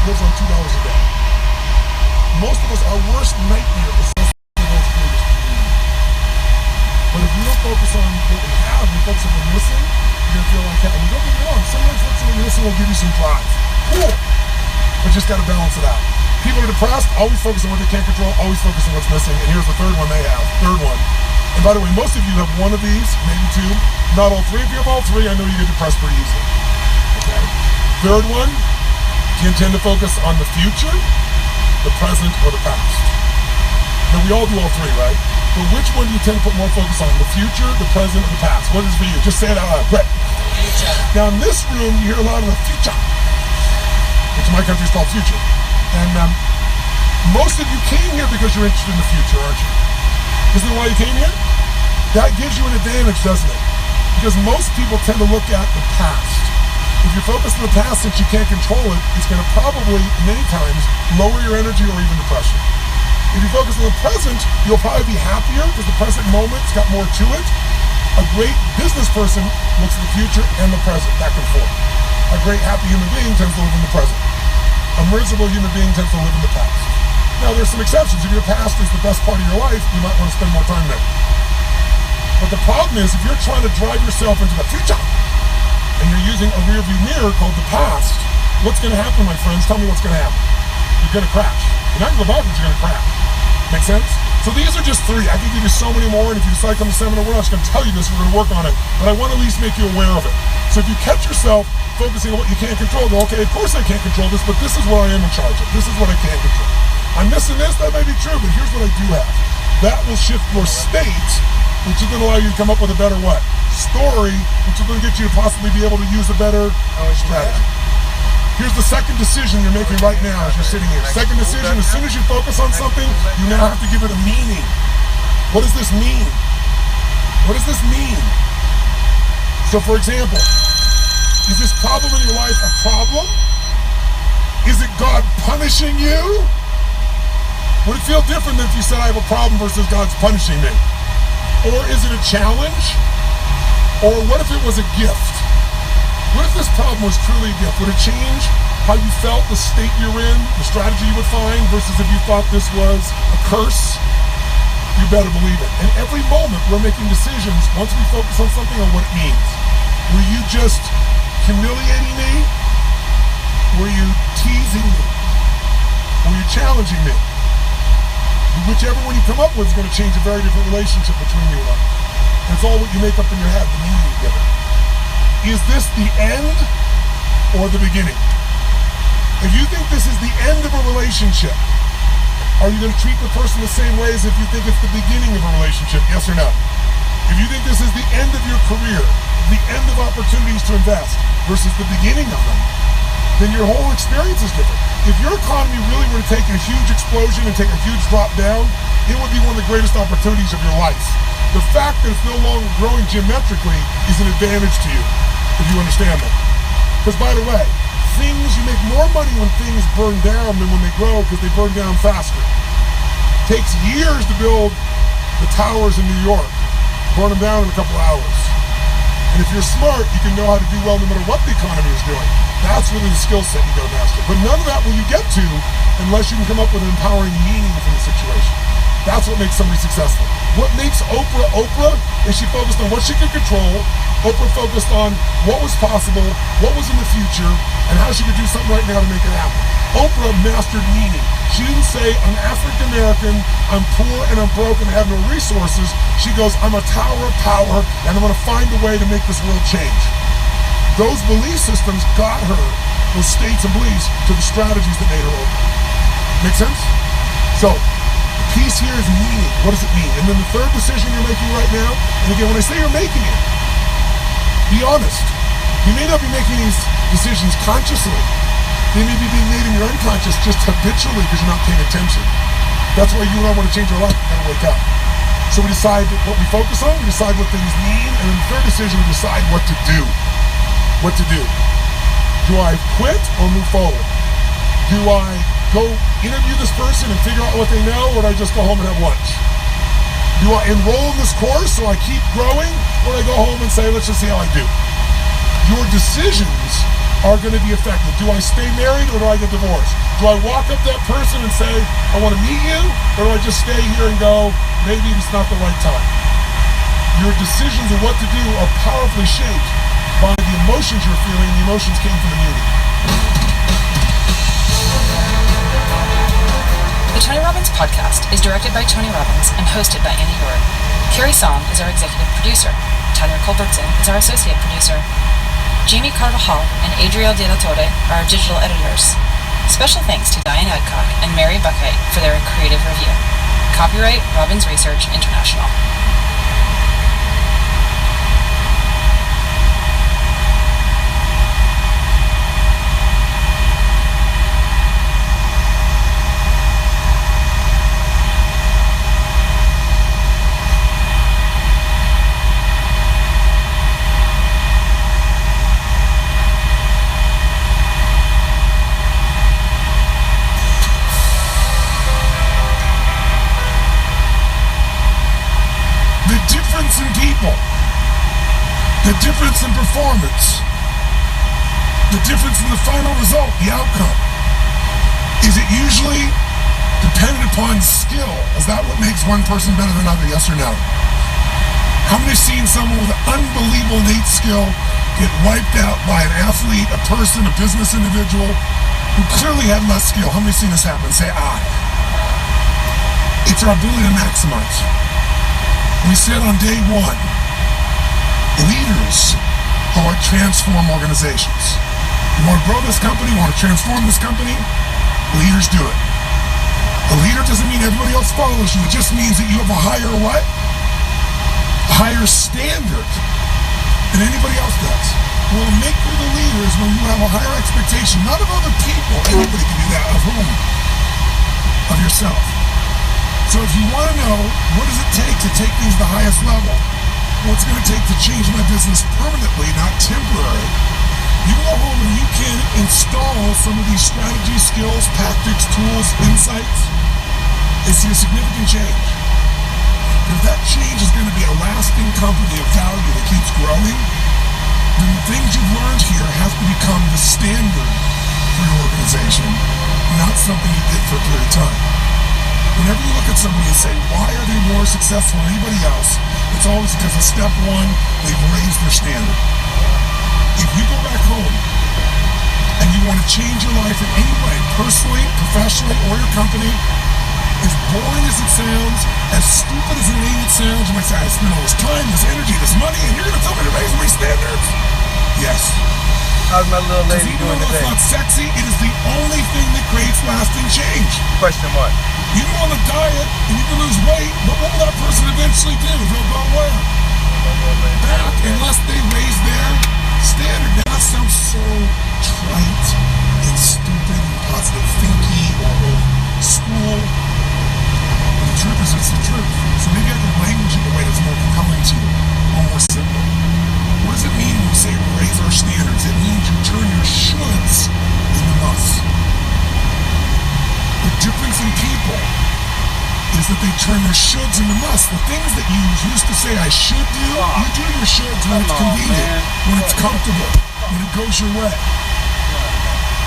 lives on $2 a day. Most of us, our worst nightmare is the world's greatest dream. But if we don't focus on what we have, we focus on what we're missing, you're going to feel like that. And don't get me wrong, sometimes what's missing will give you some drive. Cool. But just got to balance it out. People are depressed, always focus on what they can't control, always focus on what's missing. And here's the third one they have. Third one. And by the way, most of you have one of these, maybe two. Not all three. If you have all three, I know you get depressed pretty easily. Okay. Third one, do you intend to focus on the future, the present, or the past? Now, we all do all three, right? But which one do you tend to put more focus on? The future, the present, or the past? What is it for you? Just say it out loud. Quick. Now, in this room, you hear a lot of the future, which in my country is called future. And most of you came here because you're interested in the future, aren't you? Isn't that why you came here? That gives you an advantage, doesn't it? Because most people tend to look at the past. If you focus on the past, since you can't control it, it's going to probably, many times, lower your energy or even depression. If you focus on the present, you'll probably be happier because the present moment's got more to it. A great business person looks at the future and the present, back and forth. A great happy human being tends to live in the present. A miserable human being tends to live in the past. Now, there's some exceptions. If your past is the best part of your life, you might want to spend more time there. But the problem is, if you're trying to drive yourself into the future, and you're using a rearview mirror called the past, what's going to happen, my friends? Tell me what's going to happen. You're going to crash. You're not going to go backwards, you're going to crash. Make sense? So these are just three. I can give you so many more, and if you decide to come to seminar, we're not just going to tell you this, we're going to work on it. But I want to at least make you aware of it. So if you catch yourself focusing on what you can't control, go, okay, of course I can't control this, but this is what I am in charge of. This is what I can control. I'm missing this, that may be true, but here's what I do have. That will shift your state, which is going to allow you to come up with a better what? Story, which is going to get you to possibly be able to use a better strategy. Here's the second decision you're making right now as you're sitting here. Second decision, as soon as you focus on something, you now have to give it a meaning. What does this mean? What does this mean? So for example, is this problem in your life a problem? Is it God punishing you? Would it feel different than if you said I have a problem versus God's punishing me? Or is it a challenge? Or what if it was a gift? What if this problem was truly a gift? Would it change how you felt, the state you're in, the strategy you would find, versus if you thought this was a curse? You better believe it. And every moment we're making decisions, once we focus on something, on what it means. Were you just humiliating me? Were you teasing me? Were you challenging me? Whichever one you come up with is going to change a very different relationship between you and I. And it's all what you make up in your head, the meaning you give it. Is this the end or the beginning? If you think this is the end of a relationship, are you going to treat the person the same way as if you think it's the beginning of a relationship? Yes or no? If you think this is the end of your career, the end of opportunities to invest versus the beginning of them, then your whole experience is different. If your economy really were to take a huge explosion and take a huge drop down, it would be one of the greatest opportunities of your life. The fact that it's no longer growing geometrically is an advantage to you, if you understand that. Because by the way, you make more money when things burn down than when they grow because they burn down faster. It takes years to build the towers in New York, burn them down in a couple hours. And if you're smart, you can know how to do well no matter what the economy is doing. That's really the skill set you got to master. But none of that will you get to unless you can come up with an empowering meaning for the situation. That's what makes somebody successful. What makes Oprah Oprah is she focused on what she could control. Oprah focused on what was possible, what was in the future, and how she could do something right now to make it happen. Oprah mastered meaning. She didn't say, I'm African American, I'm poor and I'm broke and I have no resources. She goes, I'm a tower of power and I'm going to find a way to make this world change. Those belief systems got her, those states and beliefs, to the strategies that made her Oprah. Make sense? So, the piece here is meaning. What does it mean? And then the third decision you're making right now, and again, when I say you're making it, be honest. You may not be making these decisions consciously. They may be being made in your unconscious just habitually because you're not paying attention. That's why you and I want to change our life. We gotta wake up. So we decide what we focus on, we decide what things mean, and then the third decision, we decide what to do. What to do. Do I quit or move forward? Do I go interview this person and figure out what they know, or do I just go home and have lunch? Do I enroll in this course so I keep growing, or do I go home and say, let's just see how I do? Your decisions are going to be affected. Do I stay married or do I get divorced? Do I walk up to that person and say, I want to meet you? Or do I just stay here and go, maybe it's not the right time? Your decisions of what to do are powerfully shaped by the emotions you're feeling. The emotions came from the meeting. The Tony Robbins podcast is directed by Tony Robbins and hosted by Annie York. Carrie Song is our executive producer. Tyler Culbertson is our associate producer. Jamie Carvajal and Adriel De La Torre are our digital editors. Special thanks to Diane Adcock and Mary Buckheit for their creative review. Copyright Robbins Research International. The difference in performance, the difference in the final result, the outcome, is it usually dependent upon skill? Is that what makes one person better than another, yes or no? How many have seen someone with an unbelievable innate skill get wiped out by an athlete, a person, a business individual who clearly had less skill? How many have seen this happen? Say, It's our ability to maximize. We said on day one, leaders are what transform organizations. You want to grow this company, you want to transform this company, leaders do it. A leader doesn't mean everybody else follows you. It just means that you have a higher what? A higher standard than anybody else does. What will make you the leader is when you have a higher expectation, not of other people. Anybody can do that. Of whom? Of yourself. So if you want to know what does it take to take things to the highest level, what's going to take to change my business permanently, not temporary, you go home and you can install some of these strategies, skills, tactics, tools, insights, and see a significant change. And if that change is going to be a lasting company of value that keeps growing, then the things you've learned here have to become the standard for your organization, not something you did for a period of time. Whenever you look at somebody and say, why are they more successful than anybody else? It's always because of step one, they've raised their standard. If you go back home and you want to change your life in any way, personally, professionally, or your company, as boring as it sounds, as stupid as it sounds, you might say, I spent all this time, this energy, this money, and you're going to tell me to raise my standards? Yes. How's my little lady doing today? Even though it's not sexy, it is the only thing that creates lasting change. Question mark. You can go on a diet and you can lose weight, but what will that person eventually do? They'll go where? Back, unless they raise their standard. Now that sounds so trite and stupid and positive thinky or old school. The truth is, it's the truth. So maybe I can language it in a way that's more compelling to you, or more simple. What does it mean when you say raise our standards? It means you turn your shoulds into musts. The difference in people is that they turn their shoulds into musts. The things that you used to say I should do, you do your shoulds when it's convenient, when it's comfortable, when it goes your way.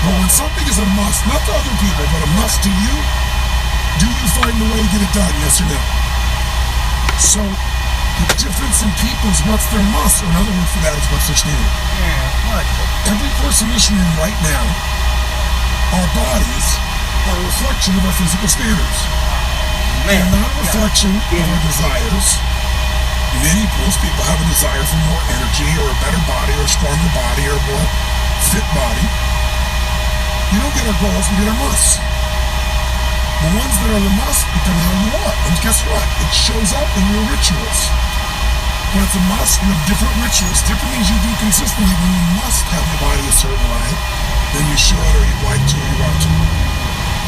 But when something is a must, not to other people, but a must to you, do you find the way to get it done, yes or no? So, the difference in people is what's their must, or another word for that is what's their standard. Every person in this room right now, our bodies are a reflection of our physical standards. They're not a reflection of our desires. Most people have a desire for more energy, or a better body, or a stronger body, or a more fit body. You don't get our goals, we get our musts. The ones that are the must become how you are. And guess what? It shows up in your rituals. When it's a must, you have different rituals, different things you do consistently. When you must have your body a certain way, then you should, or you'd like to, or you want to.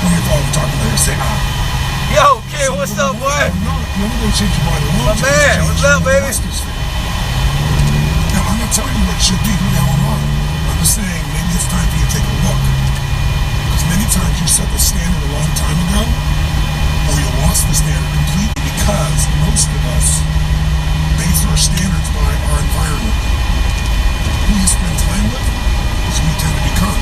When you're talking about it, say, Yo, kid, what's up, boy? No, the only way to change your body, my man, what's up, baby? Now, I'm not telling you what it should be from now on. I'm just saying, maybe it's time for you to take a look. Because many times you set the standard a long time ago, or you lost the standard completely because most of us base our standards by our environment. Who you spend time with, as we tend to become.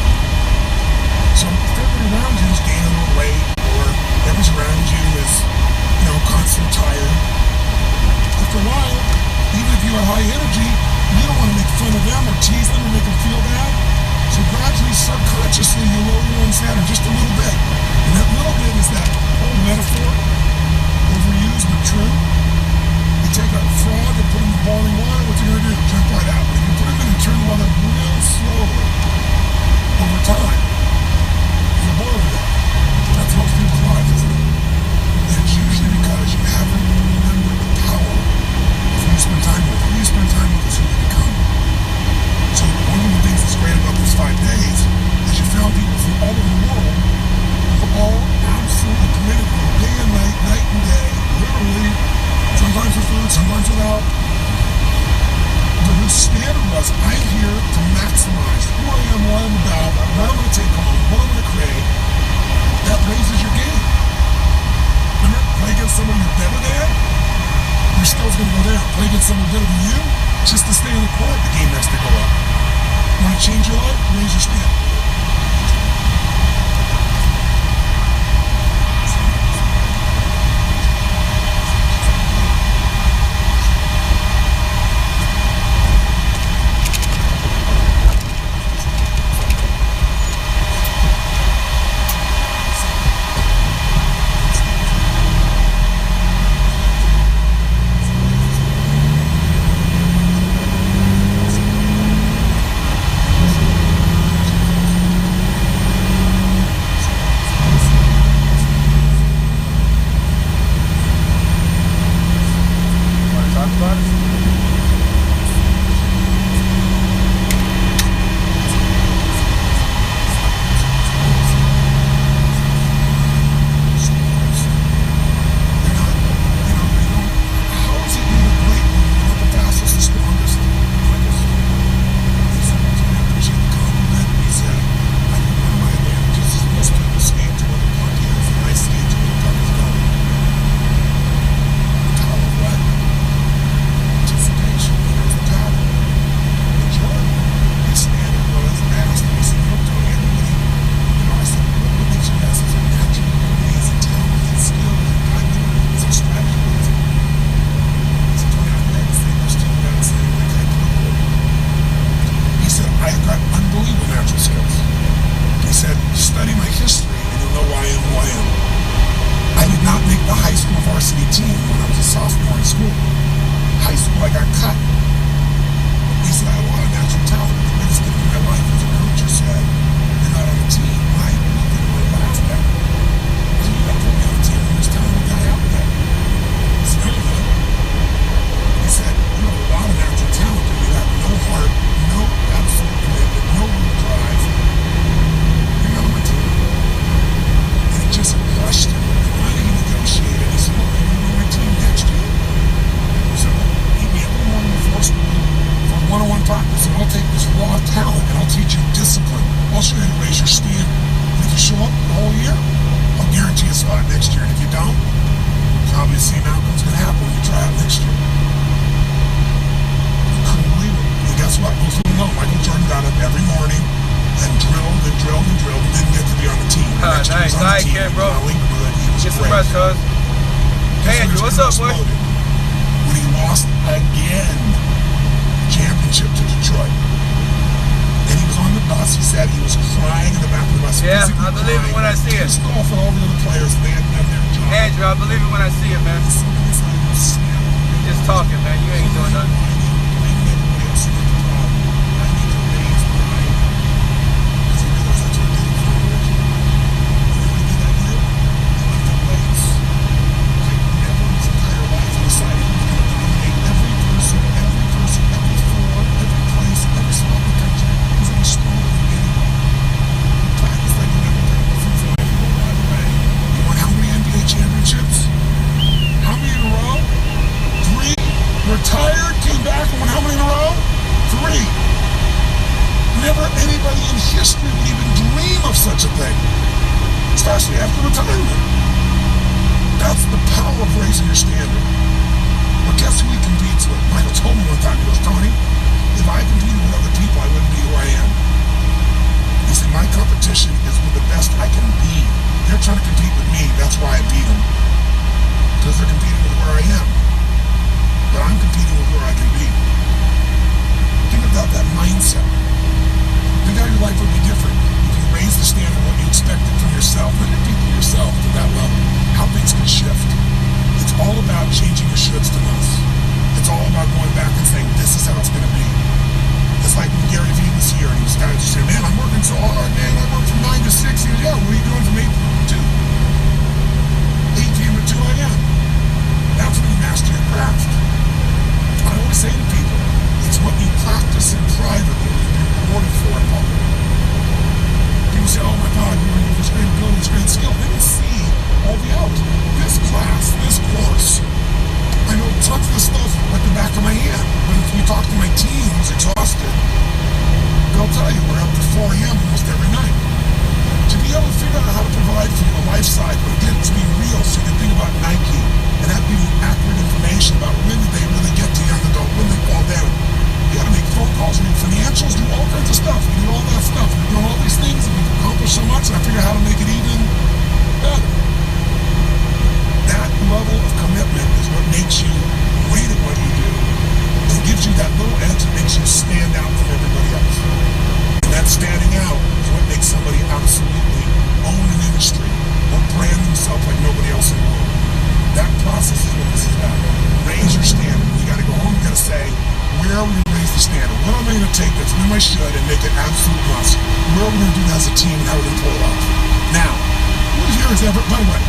So if everybody around you is gaining a little weight, or everybody around you is, constantly tired, after a while, even if you are high energy, you don't want to make fun of them or tease them or make them feel bad. So gradually, subconsciously, you lower your own standard just a little bit. And that little bit is that old metaphor, overused but true. You take a frog and put him in boiling water, what's he going to do? Jump right out. But if you put him in and turn the water real slowly, over time, you'll boil to death. That's most people's lives, isn't it? And it's usually because you haven't remembered the power of who you spend time with. Who you spend time with is who you become. So one of the things that's great about these 5 days is you found people from all over the world who are all absolutely committed to it, day and night, night and day, literally, sometimes with food, sometimes without. But the standard was, I'm here to maximize who I am, what I'm about, what I'm going to take home, what I'm going to create. That raises your game. Remember, play against someone you're better than, your skills going to go down. Play against someone better than you, just to stay in the court, the game has to go up. Want to change your life? Raise your standard. When he lost again, championship to Detroit. And he was on the bus, he said he was crying in the back of the bus. Yeah, I believe it when I see it. Pissed off at all the other players, they hadn't done their job. Andrew, I believe it when I see it, man. You're just talking, man. You ain't doing nothing. Retired, came back, and won how many in a row? 3. Never anybody in history would even dream of such a thing, especially after retirement. That's the power of raising your standard. But guess who he competes with? Michael told me one time, he goes, Tony, if I competed with other people, I wouldn't be who I am. You see, my competition is with the best I can be. They're trying to compete with me. That's why I beat them. Because they're competing with where I am. But I'm competing with where I can be. Think about that mindset. Think how your life would be different if you raise the standard of what you expected from yourself. Let it be for yourself to that level. How things could shift. It's all about changing your shoulds to musts. It's all about going back and saying, this is how it's going to be. It's like when Gary Vee was here and he was kind of just saying, man, I'm working so hard, man. I work from 9 to 6. He goes, yeah, what are you doing from 8 to 2? 8 p.m. to 2 a.m. That's when you master your craft. I always say to people, it's what you practice in private that you'll be rewarded for in public. People say, oh my God, you're doing this great ability, this great skill. They don't see all the hours. This class, this course, I know tons of the stuff like the back of my hand. But if you talk to my team who's exhausted, they'll tell you we're up to 4 a.m. almost every night. To be able to figure out how to provide for you a life cycle, again, to be real, so you can think about Nike and have people accurate information about when did they really get to young adult, when they fall down. You gotta make phone calls, read financials, do all kinds of stuff. You do all that stuff. You're doing all these things and you've accomplished so much, and I figure out how to make it even better. That level of commitment is what makes you great at what you do and gives you that little edge that makes you stand out from everybody else. And that standing out is what makes somebody absolutely own an industry or brand themselves like nobody else in the world. That process is what this is about. Raise your standard. You gotta go home, you gotta say, where are we gonna raise the standard? What am I gonna take that's been my should and make it absolute must? Where are we gonna do that as a team and how are we gonna pull it off? Now, who here is ever, by the way,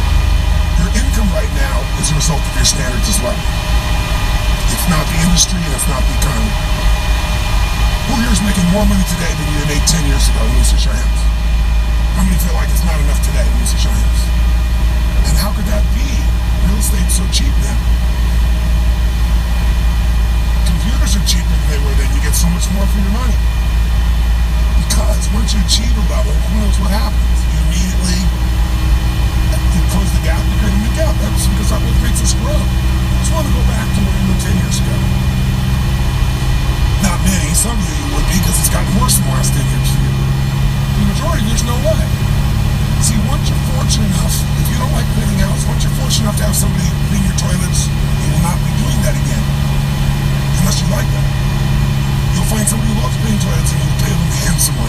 your income right now is a result of your standards as well. It's not the industry and it's not the economy. Who here is making more money today than you made 10 years ago? Let me see your hands. How many feel like it's not enough today? Let me see your hands. And how could that be? Real estate's so cheap now. Computers are cheaper than they were then. You get so much more for your money. Because once you achieve a level, who knows what happens? You immediately close the gap, you create a new gap. That's because that's what makes us grow. I just want to go back to where you were 10 years ago. Not many, some of you would be, because it's gotten worse in the last 10 years for you. The majority, there's no way. See, once you're fortunate enough, if you don't like cleaning house, once you're fortunate enough to have somebody clean your toilets, you will not be doing that again. Unless you like that. You'll find somebody who loves cleaning toilets and you'll pay them handsomely.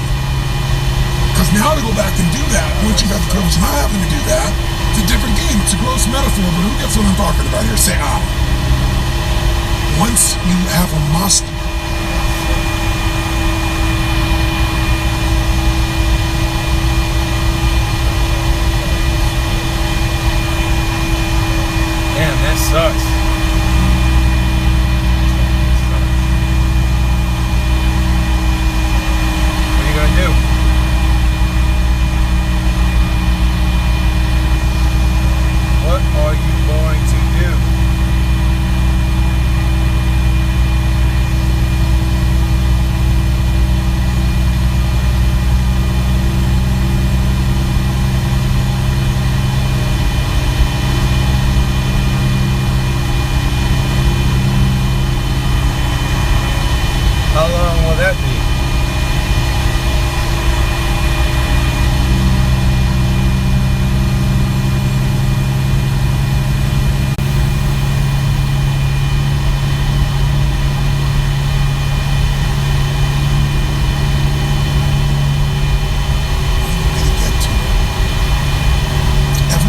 Because now to go back and do that, once you've got the privilege of not having to do that, it's a different game. It's a gross metaphor, but who gets what I'm talking about here? Say, ah. Once you have a must, Damn, that sucks. What are you gonna do? What are you going to do? How long will that be?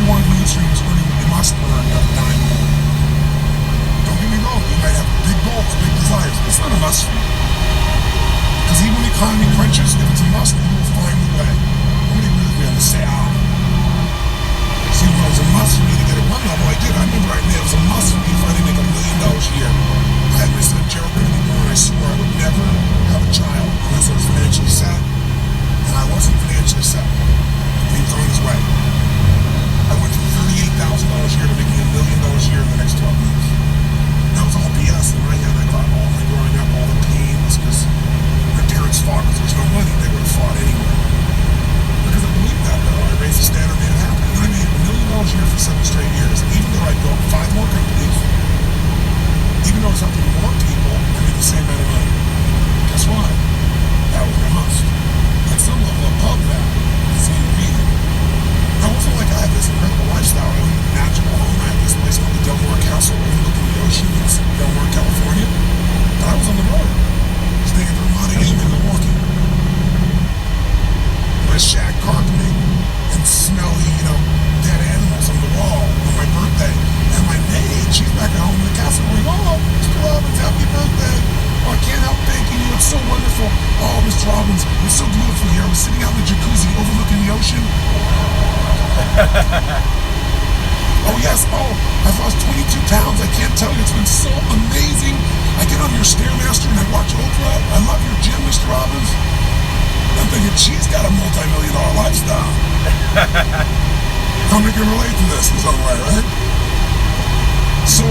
everyone in the industry was earning what they must earn at 9 more. Don't get me wrong, you might have big goals, big desires. It's not a must for you. Because even when the economy crunches, if it's a must, you will find a way. Nobody really be able to say, ah. See, when it was a must for me to get at one level, I did. I remember it was a must for me to finally make $1 million a year. I had my son Gerald Kennedy born, and I swore I would never have a child unless I was financially set. And I wasn't financially set. And he was on his way. I went from $38,000 a year to making $1 million a year in the next 12 months. That was all BS in my head. I thought all my growing up, all the pain was because my parents fought because there was no money. They would have fought anyway. of shag carpeting and smelly, dead animals on the wall on my birthday. And my maid, she's back at home in the castle going, oh, Mr. Robbins, happy birthday. Oh, I can't help thanking you. It's so wonderful. Oh, Mr. Robbins, it's so beautiful here. I was sitting out in the jacuzzi overlooking the ocean. Oh, yes. Oh, I've lost 22 pounds. I can't tell you. It's been so amazing. I get on your Stairmaster and I watch Oprah. I love your gym, Mr. Robbins. I'm thinking, she's got a multi-million-dollar lifestyle. How many can relate to this in some way, right? So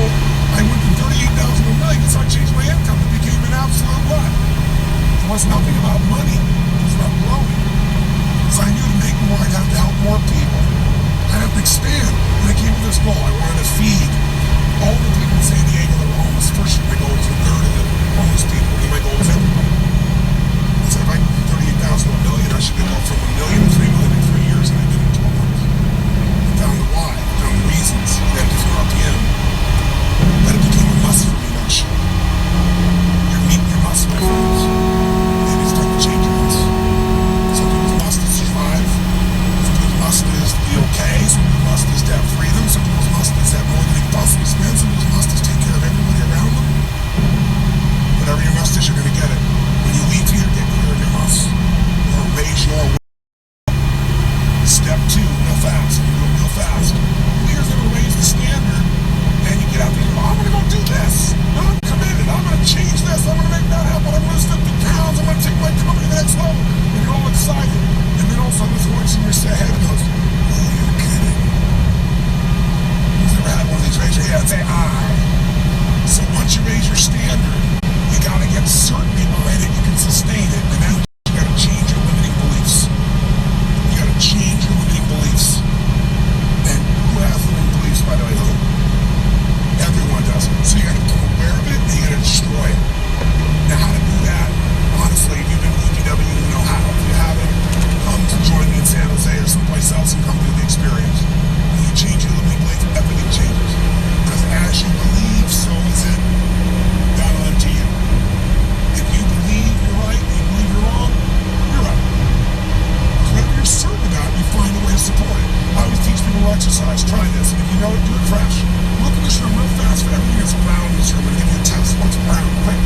I went from 38,000 to a million, so I changed my income. It became an absolute what? It was nothing about money. It was about growing. Because I knew to make more, I'd have to help more people. I'd have to expand. And I came to this goal. I wanted to feed all the people in San Diego that were homeless. First year, my goal was a third of the homeless people. And my goal was everybody. I said, if I can do 38,000 to a million, I should go from a million to 3 million in 3 years. And I did it in 12 months. I found the why. I found the reasons. Then to throw out the end. But it became a must for me, not sure. You're meeting your must, my friends. Maybe it's time to change your must. Some people's must is survive. Some people's must is to be okay. Some people's must is to have freedom. Some people's must is to have more than they can possibly spend. Some people's must is to take care of everybody around them. Whatever your must is, you're going to get it. When you leave here, get clear of your must. Or raise your will. Step 2, real fast. You go real fast. Leaders never raise the standard. And you get out there, oh, I'm going to go do this. I'm committed. I'm going to change this. I'm going to make that happen. I'm going to lose 50 pounds. I'm going to take my company to the next level. And you're all excited. And then all of a sudden this voice in your head goes, oh, you're kidding. Who's ever had one of these? Raise your hand and say, I. So once you raise your standard, you got to get certainty behind it. You can sustain it. And then you got to change your limiting beliefs. You got to change your limiting beliefs. And who has limiting beliefs, by the way? Who? Everyone does it. So you got to become aware of it and you got to destroy it. Now, how to do that? Honestly, if you've been to EPW, you know how. If you haven't, come to join me in San Jose or someplace else and come to the experience. When you change your limiting beliefs, everything changes. Because as you believe, so is it done unto you. If you believe you're right and you believe you're wrong, you're right. Whatever you're certain about, you find a way to support it. I always teach people to exercise. Try this. And if you know it, do it fresh. Look in this room real fast for everything that's brown in this room. I'm going to give you a test. What's brown? Quick.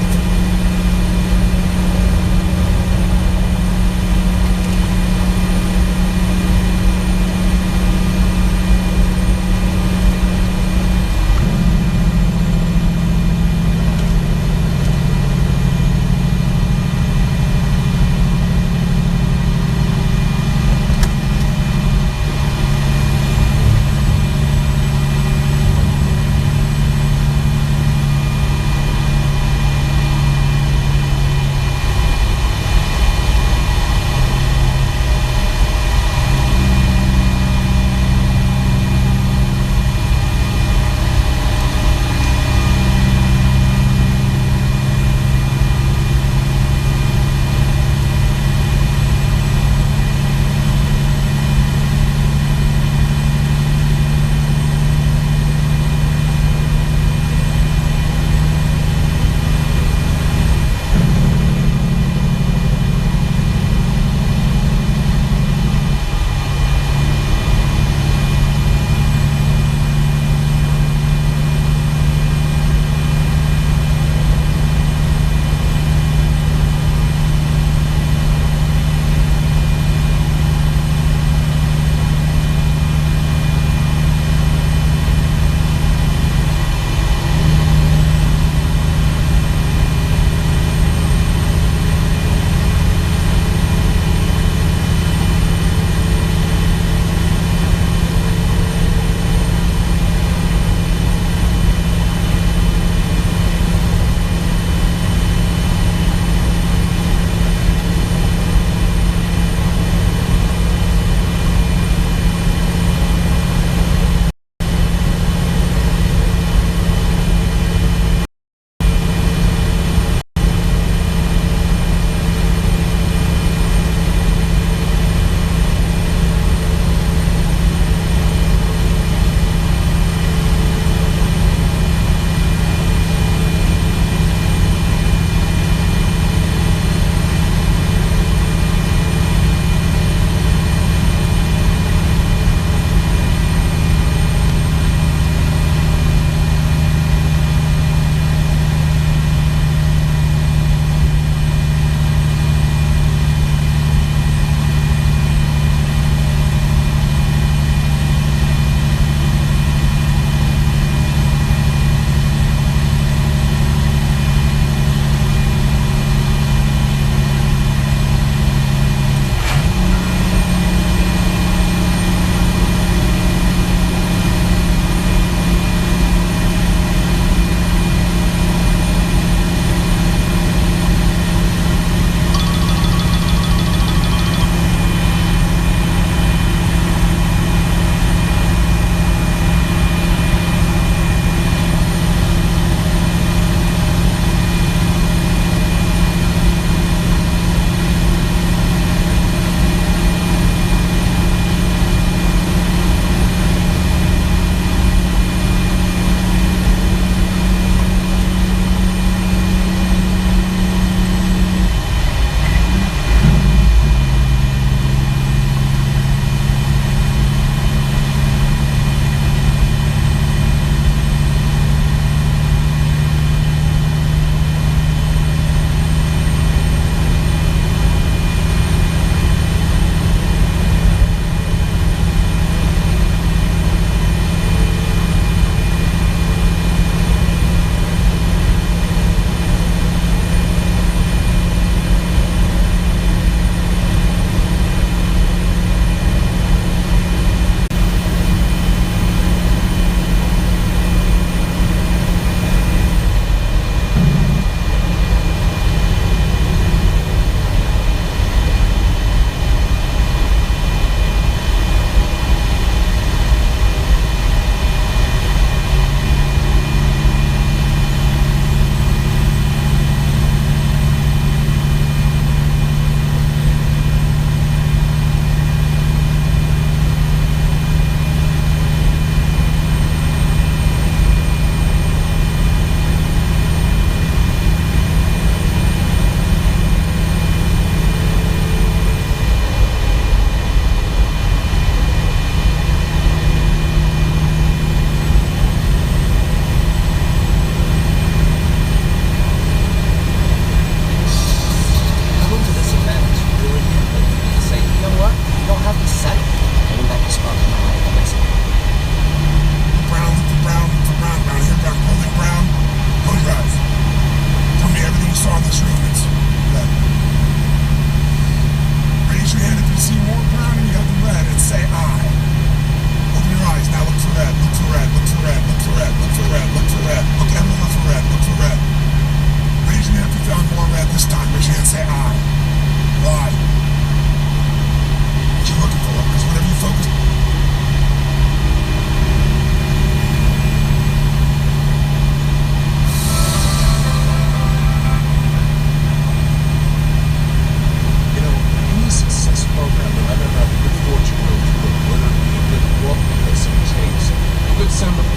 seminar,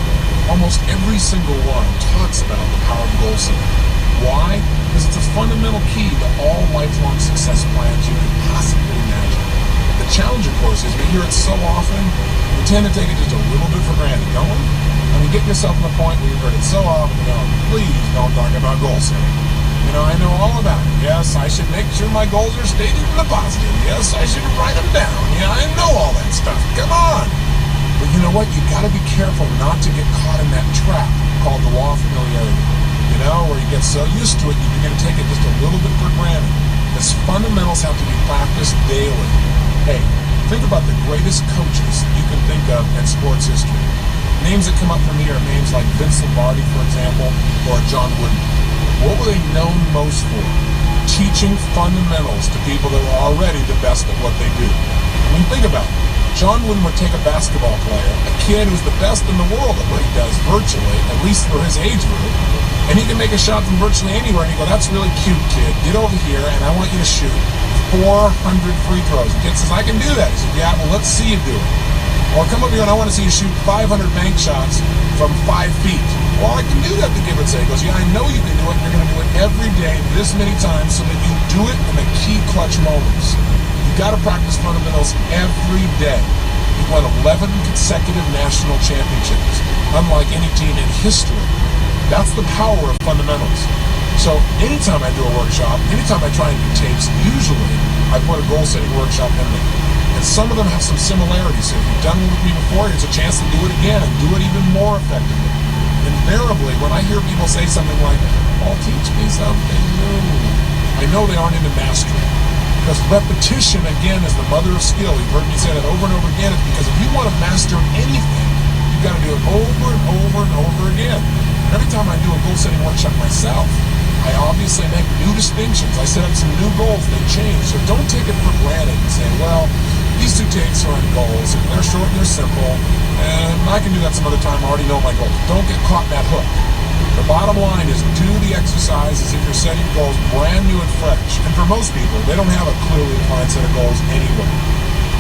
almost every single one talks about the power of goal setting. Why? Because it's a fundamental key to all lifelong success plans you could possibly imagine. The challenge, of course, is we hear it so often, we tend to take it just a little bit for granted, don't we? And you get yourself to the point where you've heard it so often, you go, please don't talk about goal setting. You know, I know all about it. Yes, I should make sure my goals are stated in the positive. Yes, I should write them down. Yeah, I know all that stuff. Come on. But you know what? You got to be careful not to get caught in that trap called the law of familiarity. You know, where you get so used to it, you begin to take it just a little bit for granted. Because fundamentals have to be practiced daily. Hey, think about the greatest coaches you can think of in sports history. Names that come up for me are names like Vince Lombardi, for example, or John Wooden. What were they known most for? Teaching fundamentals to people that were already the best at what they do. I mean, think about it. John Wooden would take a basketball player, a kid who's the best in the world at what he does virtually, at least for his age group, and he can make a shot from virtually anywhere, and you go, that's really cute, kid. Get over here, and I want you to shoot 400 free throws. The kid says, I can do that. He said, yeah, well, let's see you do it. Or come over here, and I want to see you shoot 500 bank shots from 5 feet. Well, I can do that, the kid would say. He goes, yeah, I know you can do it. You're going to do it every day, this many times, so that you do it in the key clutch moments. You got to practice fundamentals every day. He won 11 consecutive national championships, unlike any team in history. That's the power of fundamentals. So anytime I do a workshop, anytime I try and do tapes, usually I put a goal-setting workshop in there. And some of them have some similarities. So if you've done one with me before, here's a chance to do it again and do it even more effectively. Invariably, when I hear people say something like, oh, teach me something new, I know they aren't into mastery. Because repetition, again, is the mother of skill. You've heard me say that over and over again. It's because if you want to master anything, you've got to do it over and over and over again. And every time I do a goal-setting workshop myself, I obviously make new distinctions. I set up some new goals. They change. So don't take it for granted and say, well, these two takes are on goals. And they're short and they're simple. And I can do that some other time. I already know my goals. Don't get caught in that hook. The bottom line is do the exercise as if you're setting goals brand new and fresh. And for most people, they don't have a clearly defined set of goals anyway.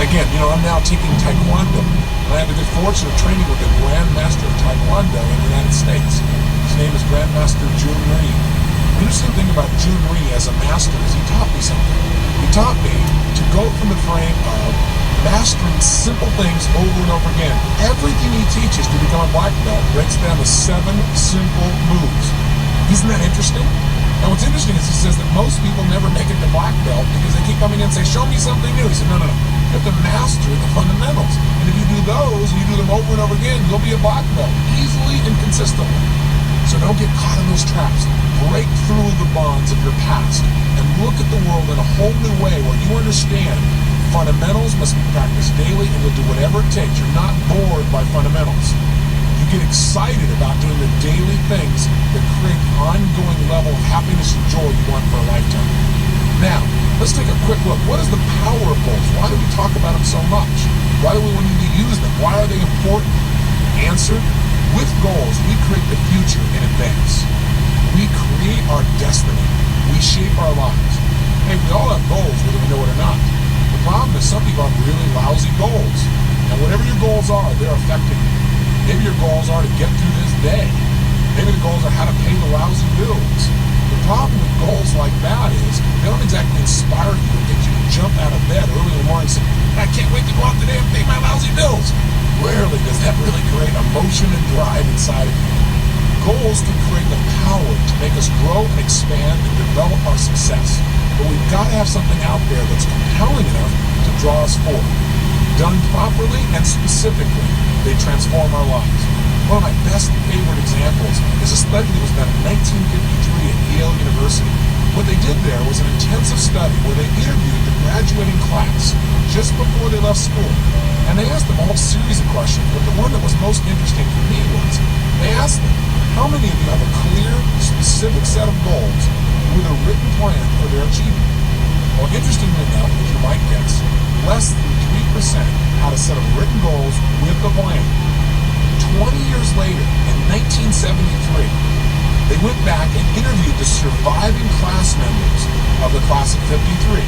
Again, you know, I'm now taking Taekwondo. And I have the good fortune of training with the Grandmaster of Taekwondo in the United States. His name is Grandmaster Jun Rhee. The interesting thing about Jun Rhee as a master is he taught me something. He taught me to go from the frame of mastering simple things over and over again. Everything he teaches to become a black belt breaks down to 7 simple moves. Isn't that interesting? And what's interesting is he says that most people never make it to black belt because they keep coming in and say, show me something new. He said, no. You have to master the fundamentals. And if you do those and you do them over and over again, you'll be a black belt easily and consistently. So don't get caught in those traps. Break through the bonds of your past and look at the world in a whole new way where you understand fundamentals must be practiced daily and you'll do whatever it takes. You're not bored by fundamentals. You get excited about doing the daily things that create the ongoing level of happiness and joy you want for a lifetime. Now, let's take a quick look. What is the power of goals? Why do we talk about them so much? Why do we need to use them? Why are they important? Answer, with goals, we create the future in advance. We create our destiny. We shape our lives. Hey, we all have goals, whether we know it or not. The problem is some people have really lousy goals. And whatever your goals are, they're affecting you. Maybe your goals are to get through this day. Maybe the goals are how to pay the lousy bills. The problem with goals like that is they don't exactly inspire you and get you to jump out of bed early in the morning and say, I can't wait to go out today and pay my lousy bills. Rarely does that really create emotion and drive inside of you. Goals can create the power to make us grow and expand and develop our success. But we've got to have something out there that's compelling enough to draw us forward. Done properly and specifically, they transform our lives. One of my best favorite examples is a study that was done in 1953 at Yale University. What they did there was an intensive study where they interviewed the graduating class just before they left school. And they asked them a whole series of questions, but the one that was most interesting for me was, they asked them, how many of you have a clear, specific set of goals with a written plan for their achievement? Well, interestingly enough, as you might guess, less than 3% had a set of written goals with a plan. 20 years later, in 1973, they went back and interviewed the surviving class members of the class of 53.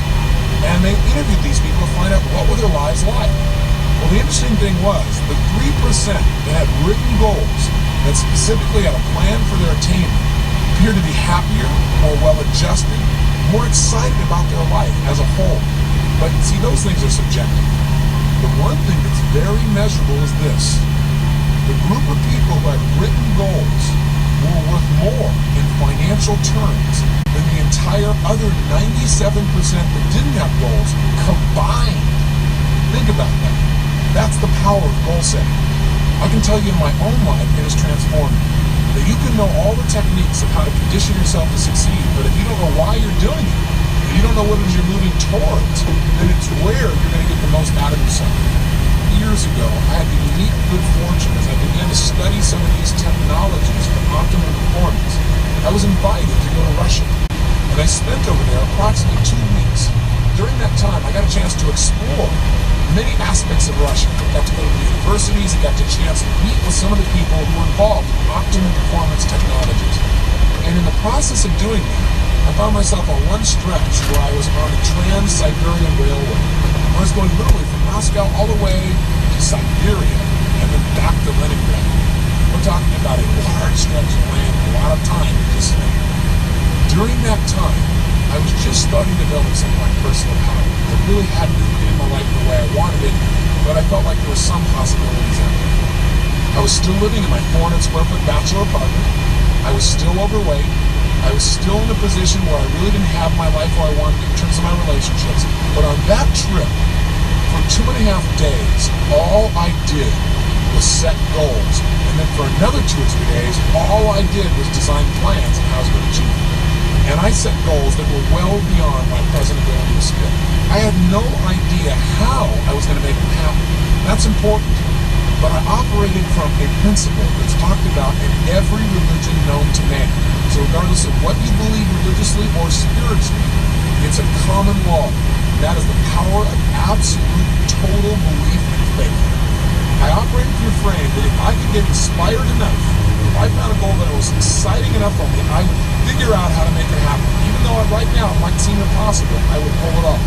And they interviewed these people to find out what were their lives like. Well, the interesting thing was the 3% that had written goals that specifically had a plan for their attainment appeared to be happier, more well-adjusted, more excited about their life as a whole. But see, those things are subjective. The one thing that's very measurable is this. The group of people who had written goals were worth more in financial terms than the entire other 97% that didn't have goals combined. Think about that. That's the power of goal setting. I can tell you in my own life, it has transformed me. That you can know all the techniques of how to condition yourself to succeed, but if you don't know why you're doing it, and you don't know what it is you're moving towards, then it's where you're going to get the most out of yourself. Years ago, I had the unique good fortune as I began to study some of these technologies for optimum performance. I was invited to go to Russia, and I spent over there approximately 2 weeks. During that time, I got a chance to explore many aspects of Russia. I got to go to the universities, I got the chance to meet with some of the people who were involved in optimum performance technologies. And in the process of doing that, I found myself on one stretch where I was on the Trans-Siberian Railway. I was going literally from Moscow all the way to Siberia and then back to Leningrad. We're talking about a large stretch of land, a lot of time to just spend. During that time, I was just starting to develop some of my personal power. I really hadn't created my life the way I wanted it, but I felt like there were some possibilities out there. I was still living in my 400 square foot bachelor apartment. I was still overweight. I was still in a position where I really didn't have my life where I wanted it in terms of my relationships. But on that trip, for 2.5 days, all I did was set goals. And then for another 2 or 3 days, all I did was design plans on how I was going to achieve them. And I set goals that were well beyond my present ability to skill. I had no idea how I was going to make them happen. That's important. But I operated from a principle that's talked about in every religion known to man. So regardless of what you believe religiously or spiritually, it's a common law. That is the power of absolute, total belief and faith. I operated from a frame that if I could get inspired enough, if I found a goal that was exciting enough for me, I would figure out how to make it happen. Even though right now it might seem impossible, I would pull it off.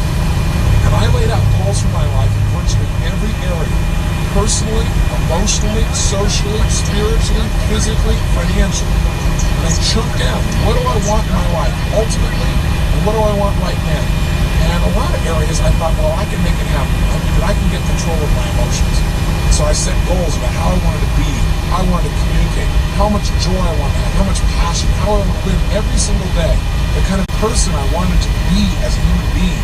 And I laid out goals for my life in virtually every area. Personally, emotionally, socially, spiritually, physically, financially. And I chunked down, what do I want in my life ultimately, and what do I want right now? And a lot of areas I thought, well, I can make it happen. I can get control of my emotions. So I set goals about how I wanted to be, how I wanted to communicate, how much joy I wanted to have, how much passion, how I wanted to live every single day, the kind of person I wanted to be as a human being.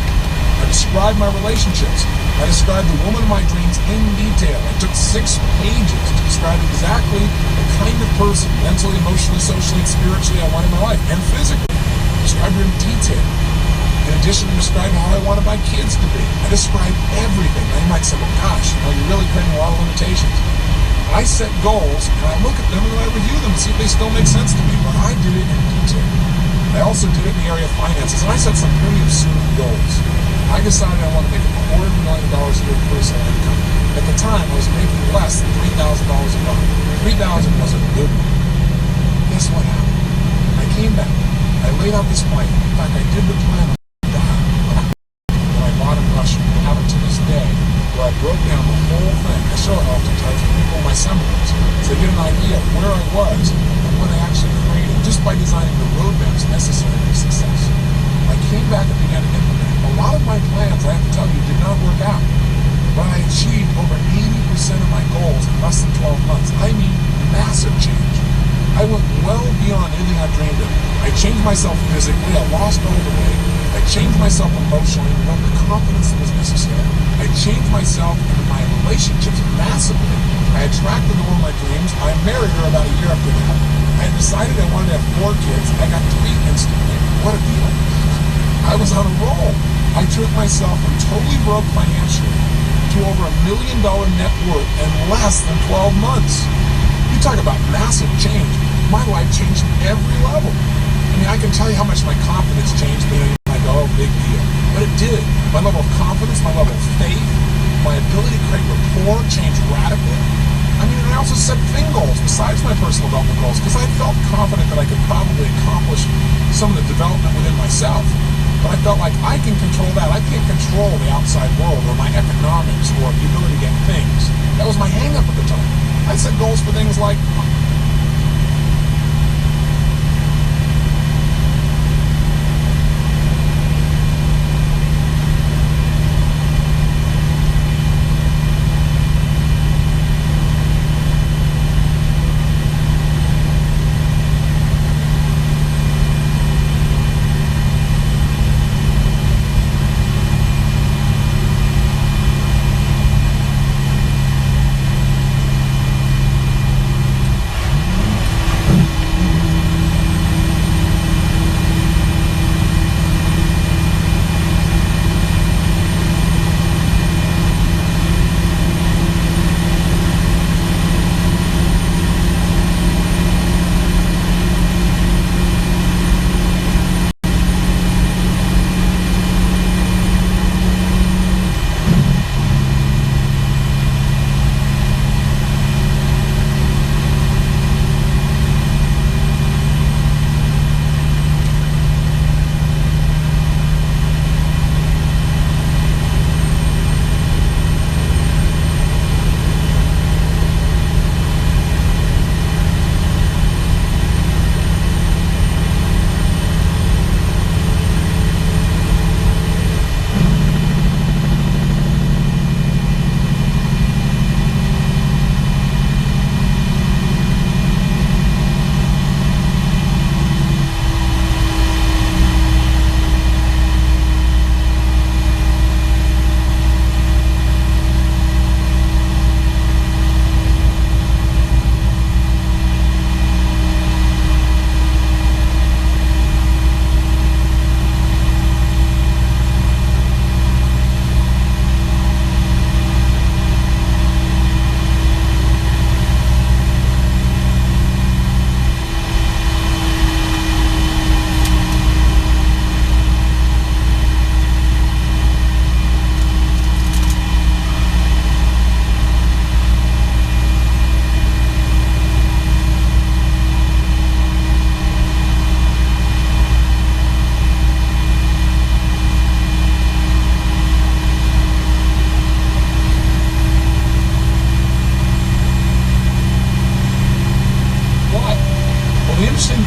I described my relationships. I described the woman of my dreams in detail. I took 6 pages to describe exactly the kind of person, mentally, emotionally, socially, and spiritually I wanted in my life, and physically. I described her in detail. In addition to describing how I wanted my kids to be, I described everything. Now you might say, well, gosh, you're really creating a lot of limitations. I set goals, and I look at them, and I review them to see if they still make sense to me, but I did it in detail. I also did it in the area of finances, and I set some pretty absurd goals. I decided I wanted to make $250,000 a year in personal income. At the time, I was making less than $3,000 a month. $3,000 was a good one. Guess what happened? I came back. I laid out this plan. In fact, I did the plan when I bought in Russia. I have it to this day, where I broke down the whole thing. I show it oftentimes to people in my seminars, so they get an idea of where I was and what I actually created, just by designing the roadmaps necessary for success. I came back and began to implement. A lot of my plans, I have to tell you, did not work out. But I achieved over 80% of my goals in less than 12 months. I mean, massive change. I went well beyond anything I dreamed of. I changed myself physically. I lost all the weight. I changed myself emotionally and developed the confidence that was necessary. I changed myself and my relationships massively. I attracted the woman of my dreams. I married her about a year after that. I decided I wanted to have 4 kids. I got 3 instantly. What a deal. I was on a roll. I took myself from totally broke financially to over $1 million net worth in less than 12 months. You talk about massive change. My life changed every level. I mean, I can tell you how much my confidence changed, but I go, oh, big deal. But it did. My level of confidence, my level of faith, my ability to create rapport changed radically. I mean, and I also set thing goals besides my personal development goals because I felt confident that I could probably accomplish some of the development within myself. But I felt like I can control that. I can't control the outside world or my economics or the ability to get things. my hang up at the time. I set goals for things like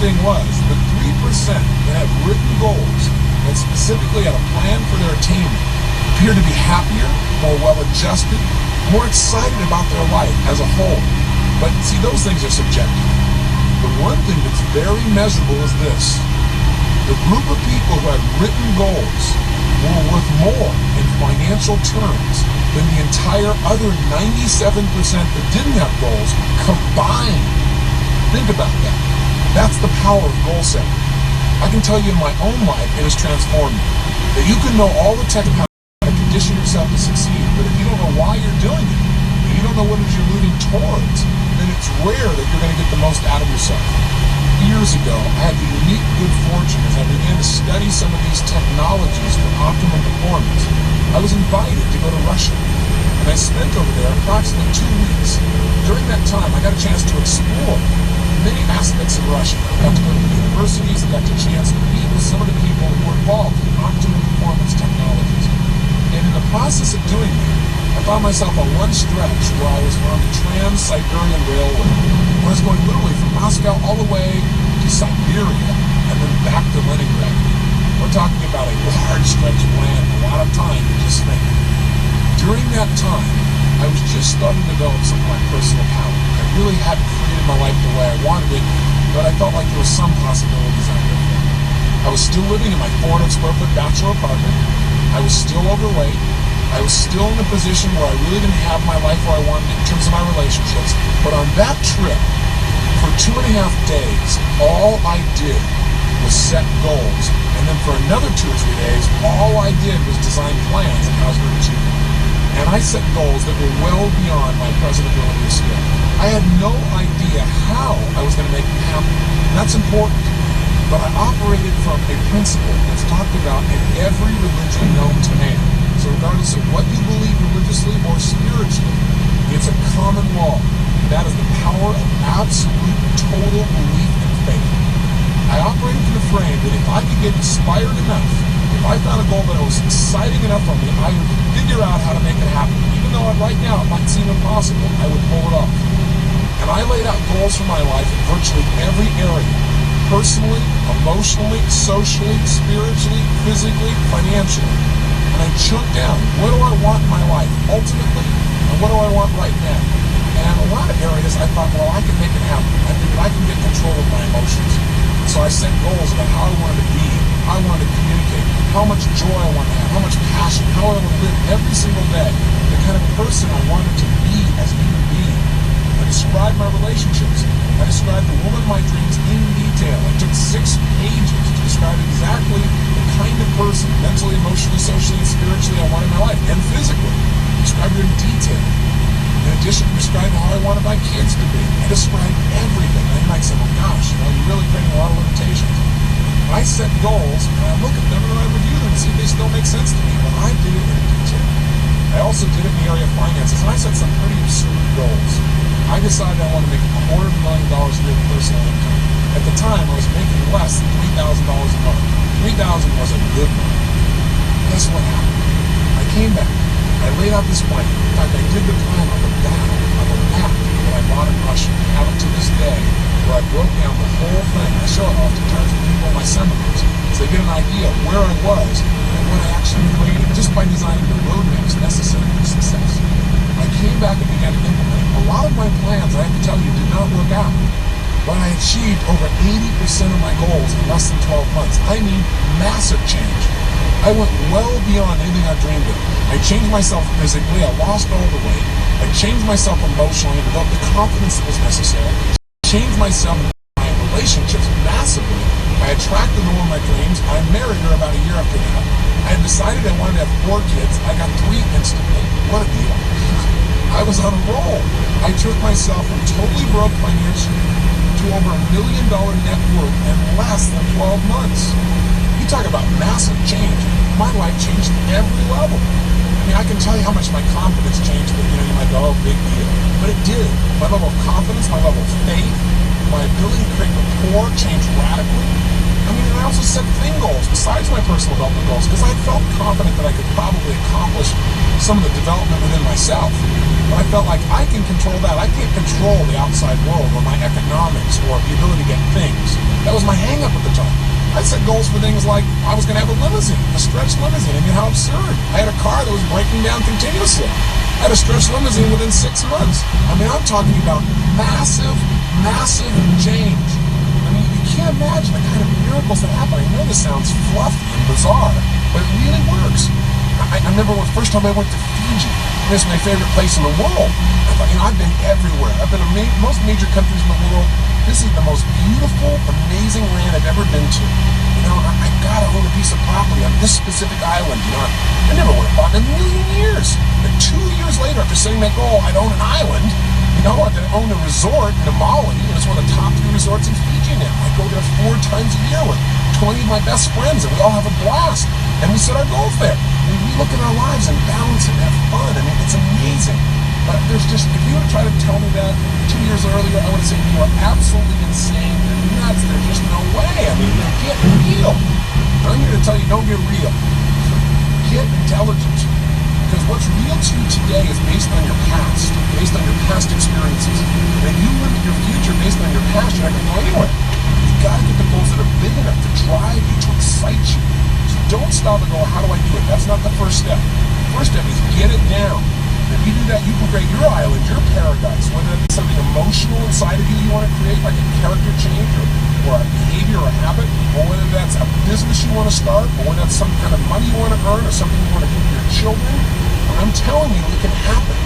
thing was, the 3% that have written goals and specifically had a plan for their attainment appear to be happier, more well-adjusted, more excited about their life as a whole. But see, those things are subjective. The one thing that's very measurable is this. The group of people who had written goals were worth more in financial terms than the entire other 97% that didn't have goals combined. Think about that. That's the power of goal setting. I can tell you in my own life, it has transformed me. That you can know all the tech how to condition yourself to succeed, but if you don't know why you're doing it, and you don't know what it is you're moving towards, then it's rare that you're going to get the most out of yourself. Years ago, I had the unique good fortune as I began to study some of these technologies for optimum performance. I was invited to go to Russia, and I spent over there approximately 2 weeks. During that time, I got a chance to explore many aspects of Russia. I got to go to the universities, I got the chance to meet with some of the people who were involved in optimum performance technologies. And in the process of doing that, I found myself on one stretch where I was on the Trans-Siberian Railway, where I was going literally from Moscow all the way to Siberia and then back to Leningrad. We're talking about a large stretch of land, a lot of time to just think. During that time, I was just starting to develop some of my personal power. I really hadn't created my life the way I wanted it, but I felt like there were some possibilities out there for me. I was still living in my 400 square foot bachelor apartment. I was still overweight. I was still in a position where I really didn't have my life where I wanted it in terms of my relationships. But on that trip, for 2.5 days, all I did was set goals. And then for another 2 or 3 days, all I did was design plans on how I was going to achieve them. And I set goals that were well beyond my present ability to scale. I had no idea how I was going to make them happen. And that's important. But I operated from a principle that's talked about in every religion known to man. So regardless of what you believe religiously or spiritually, it's a common law. That is the power of absolute, total belief and faith. I operated from the frame that if I could get inspired enough, if I found a goal that was exciting enough for me, I would figure out how to make it happen, even though right now it might seem impossible, I would pull it off. And I laid out goals for my life in virtually every area. Personally, emotionally, socially, spiritually, physically, financially. And I chunked down, what do I want in my life ultimately, and what do I want right now? And a lot of areas I thought, well, I can make it happen. I figured I can get control of my emotions. So I set goals about how I wanted to be, how I wanted to communicate, how much joy I wanted to have, how much passion, how I would live every single day, the kind of person I wanted to be as a human being. I described my relationships. I described the woman of my dreams in detail. It took 6 pages to describe exactly the kind of person, mentally, emotionally, socially, and spiritually I wanted in my life, and physically. I described it in detail. In addition, I described how I wanted my kids to be. I described everything. And you might say, well, gosh, you're really creating a lot of limitations. I set goals, and I look at them, and I review them and see if they still make sense to me. But I did it in detail. I also did it in the area of finances, and I set some pretty absurd goals. I decided I wanted to make $250,000 a year in personal income. At the time, I was making less than $3,000 a month. $3,000 was a good month. Guess what happened? I came back. I laid out this plan. In fact, I did the plan on the back of a map that I bought in Russia. I have it to this day, where I broke down the whole thing. I show it oftentimes to people in my seminars, so they get an idea of where I was and what I actually created just by designing the roadmaps necessary for success. I came back and began to implement it. A lot of my plans, I have to tell you, did not work out. But I achieved over 80% of my goals in less than 12 months. I mean, massive change. I went well beyond anything I dreamed of. I changed myself physically, I lost all the weight. I changed myself emotionally and developed the confidence that was necessary. I changed myself in my relationships massively. I attracted the woman of my dreams. I married her about a year after that. I had decided I wanted to have 4 kids. I got 3 instantly. What a deal. I was on a roll. I took myself from totally broke financially to over $1 million net worth in less than 12 months. You talk about massive change. My life changed at every level. I mean, I can tell you how much my confidence changed, but you might go, oh, big deal. But it did. My level of confidence, my level of faith, my ability to create rapport changed radically. I mean, and I also set thing goals besides my personal development goals because I felt confident that I could probably accomplish some of the development within myself. But I felt like I can control that. I can't control the outside world or my economics or the ability to get things. That was my hang-up at the time. I set goals for things like I was going to have a limousine, a stretch limousine. I mean, how absurd. I had a car that was breaking down continuously. I had a stretch limousine within 6 months. I mean, I'm talking about massive, massive change. I mean, you can't imagine the kind of miracles that happen. I know this sounds fluffy and bizarre, but it really works. I remember the first time I went to Fiji. It's my favorite place in the world. I thought, I've been everywhere. I've been to most major countries in the world. This is the most beautiful, amazing land I've ever been to. I gotta own a piece of property on this specific island. I never would have thought in a million years. But 2 years later, after setting that goal, I'd own an island. I'd own a resort in Amali. It's one of the top 3 resorts in Fiji now. I go there 4 times a year with 20 of my best friends, and we all have a blast. And we set our goals there. We look at our lives and balance it and have fun. I mean, it's amazing. But there's just, if you were to try to tell me that 2 years earlier, I would have said you are absolutely insane. You're nuts. There's just no way. I mean, get real. I'm here to tell you, don't get real. Get intelligent. Because what's real to you today is based on your past, based on your past experiences. And if you limit your future based on your past, you're not going to go anywhere. You've got to get the goals that are big enough to drive you, to excite you. So don't stop and go, how do I do it? That's not the first step. The first step is get it down. If you do that, you can create your island, your paradise, whether it's something emotional inside of you want to create, like a character change or a behavior or a habit, or whether that's a business you want to start, or whether that's some kind of money you want to earn, or something you want to give to your children. And I'm telling you, it can happen.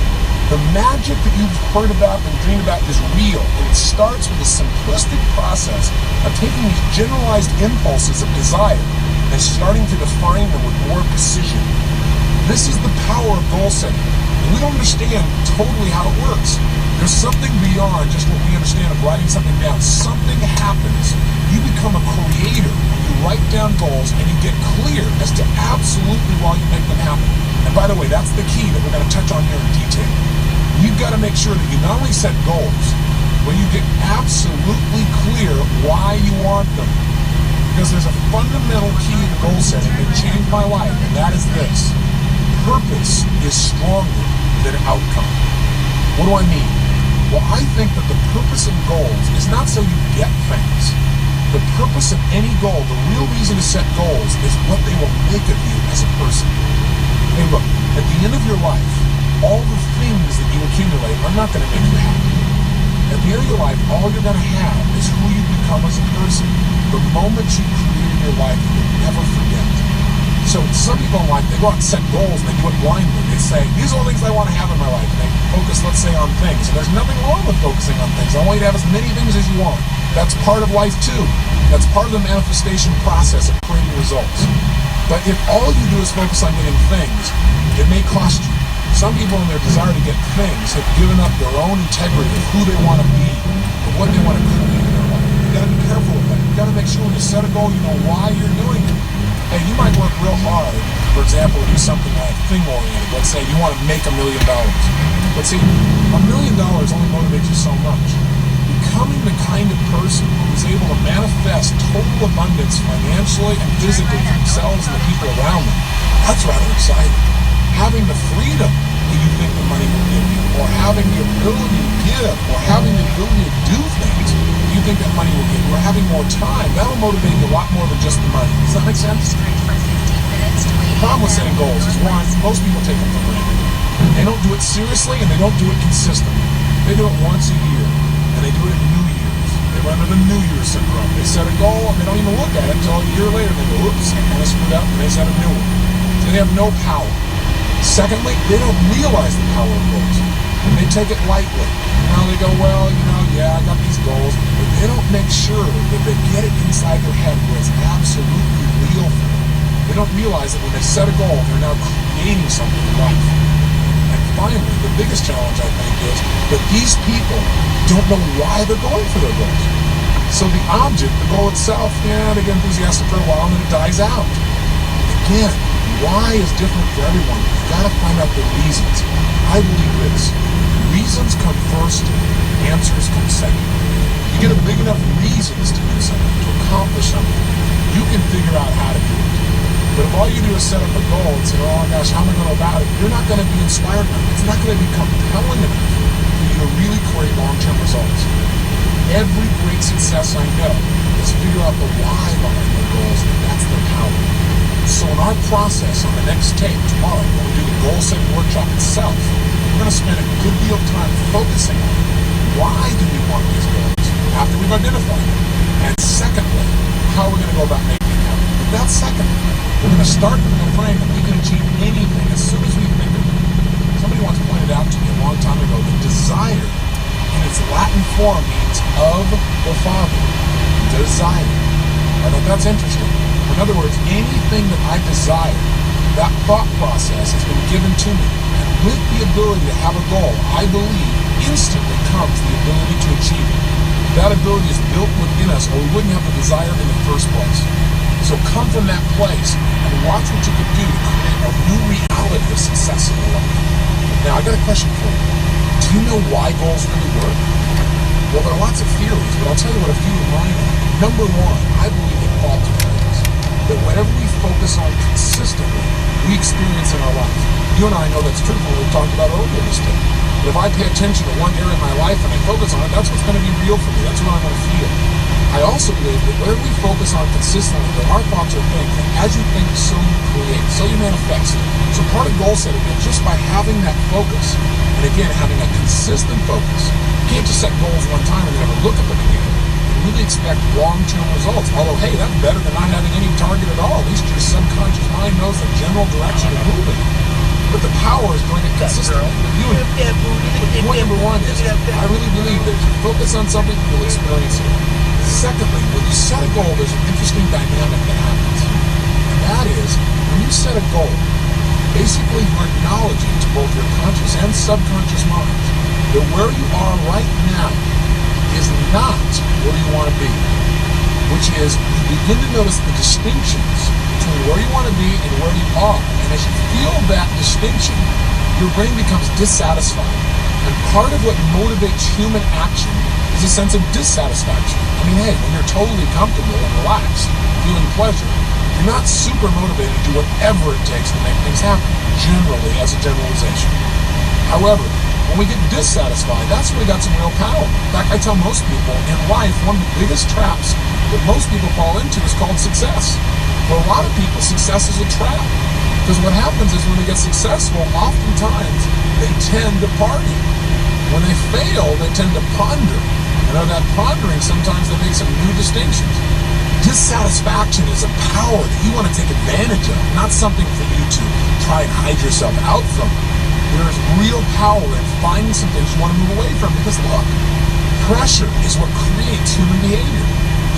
The magic that you've heard about and dreamed about is real, and it starts with a simplistic process of taking these generalized impulses of desire and starting to define them with more precision. This is the power of goal setting. And we don't understand totally how it works. There's something beyond just what we understand of writing something down. Something happens. You become a creator when you write down goals and you get clear as to absolutely why you make them happen. And by the way, that's the key that we're going to touch on here in detail. You've got to make sure that you not only set goals, but you get absolutely clear why you want them. Because there's a fundamental key to goal setting that changed my life, and that is this. Purpose is stronger than outcome. What do I mean? Well, I think that the purpose of goals is not so you get things. The purpose of any goal, the real reason to set goals, is what they will make of you as a person. Hey, look, at the end of your life, all the things that you accumulate are not going to make you happy. At the end of your life, all you're going to have is who you become as a person. The moment you create in your life, you'll never forget. So some people in life, they go out and set goals and they do it blindly. They say, these are the things I want to have in my life. And they focus, let's say, on things. And there's nothing wrong with focusing on things. I want you to have as many things as you want. That's part of life too. That's part of the manifestation process of creating results. But if all you do is focus on getting things, it may cost you. Some people in their desire to get things have given up their own integrity of who they want to be, of what they want to create in their life. You got to be careful with that. You got to make sure when you set a goal, you know why you're doing it. Hey, you might work real hard, for example, to do something like thing-oriented. Let's say you want to make $1 million. But see, $1 million only motivates you so much. Becoming the kind of person who's able to manifest total abundance financially and physically for themselves and the people around them, that's rather exciting. Having the freedom that you think the money will give you, or having the ability to give, or having the ability to do things you think that money will give you, or having more time, that'll motivate you a lot more than just the money. Does that make sense? The problem with setting goals is, one, most people take them for granted. They don't do it seriously, and they don't do it consistently. They do it once a year, and they do it in New Year's. They run into the New Year's syndrome. They set a goal, and they don't even look at it until a year later. They go, oops, I kind of screwed up, and they set a new one. So they have no power. Secondly, they don't realize the power of goals. They take it lightly. Now they go, well, yeah, I got these goals, but they don't make sure that they get it inside their head where it's absolutely real for them. They don't realize that when they set a goal, they're now creating something in life. And finally, the biggest challenge, I think, is that these people don't know why they're going for their goals. So the object, the goal itself, yeah, they get enthusiastic for a while and then it dies out. Again, why is different for everyone. You've got to find out the reasons. I believe this. Reasons come first, answers come second. You get a big enough reasons to do something, to accomplish something, you can figure out how to do it. But if all you do is set up a goal and say, oh my gosh, how am I going to go about it? You're not going to be inspired enough. It's not going to be compelling enough for you to really create long-term results. Every great success I know is figure out the why behind their goals, and that's their power. So in our process on the next tape tomorrow, when we do the goal setting workshop itself, we're going to spend a good deal of time focusing on why do we want these goals after we've identified them. And secondly, how are we going to go about making it happen. But that's secondly. We're going to start with the frame that we can achieve anything as soon as we think of it. Somebody once pointed out to me a long time ago that desire in its Latin form means of the Father. Desire. I thought that's interesting. In other words, anything that I desire, that thought process has been given to me. And with the ability to have a goal, I believe instantly comes the ability to achieve it. That ability is built within us, or we wouldn't have the desire in the first place. So come from that place and watch what you can do to create a new reality of success in your life. Now, I got a question for you. Do you know why goals really work? Well, there are lots of theories, but I'll tell you what a few of mine are. Number one, I believe in all two things. That whatever we focus on consistently, we experience in our life. You and I know that's true when we talked about earlier this day. But if I pay attention to one area of my life and I focus on it, that's what's going to be real for me. That's what I'm going to feel. I also believe that whatever we focus on consistently, that our thoughts are things, and as you think, so you create, so you manifest. So part of goal setting is just by having that focus, and again, having a consistent focus. You can't just set goals one time and never look at them again. You really expect long-term results. Although, hey, that's better than not having any target at all. At least your subconscious mind knows the general direction of moving. But the power is doing it consistently with you. Point number one is, I really believe that if you focus on something, you'll experience it. Secondly, when you set a goal, there's an interesting dynamic that happens. And that is, when you set a goal, basically you're acknowledging to both your conscious and subconscious minds that where you are right now is not where you want to be. Which is, you begin to notice the distinctions between where you want to be and where you are. And as you feel that distinction, your brain becomes dissatisfied. And part of what motivates human action is a sense of dissatisfaction. I mean, hey, when you're totally comfortable and relaxed, feeling pleasure, you're not super motivated to do whatever it takes to make things happen, generally, as a generalization. However, when we get dissatisfied, that's when we got some real power. In fact, I tell most people in life, one of the biggest traps that most people fall into is called success. For a lot of people, success is a trap. Because what happens is when they get successful, oftentimes they tend to party. When they fail, they tend to ponder. And out of that pondering, sometimes they make some new distinctions. Dissatisfaction is a power that you want to take advantage of, not something for you to try and hide yourself out from. There is real power in finding some things you want to move away from. Because look, pressure is what creates human behavior.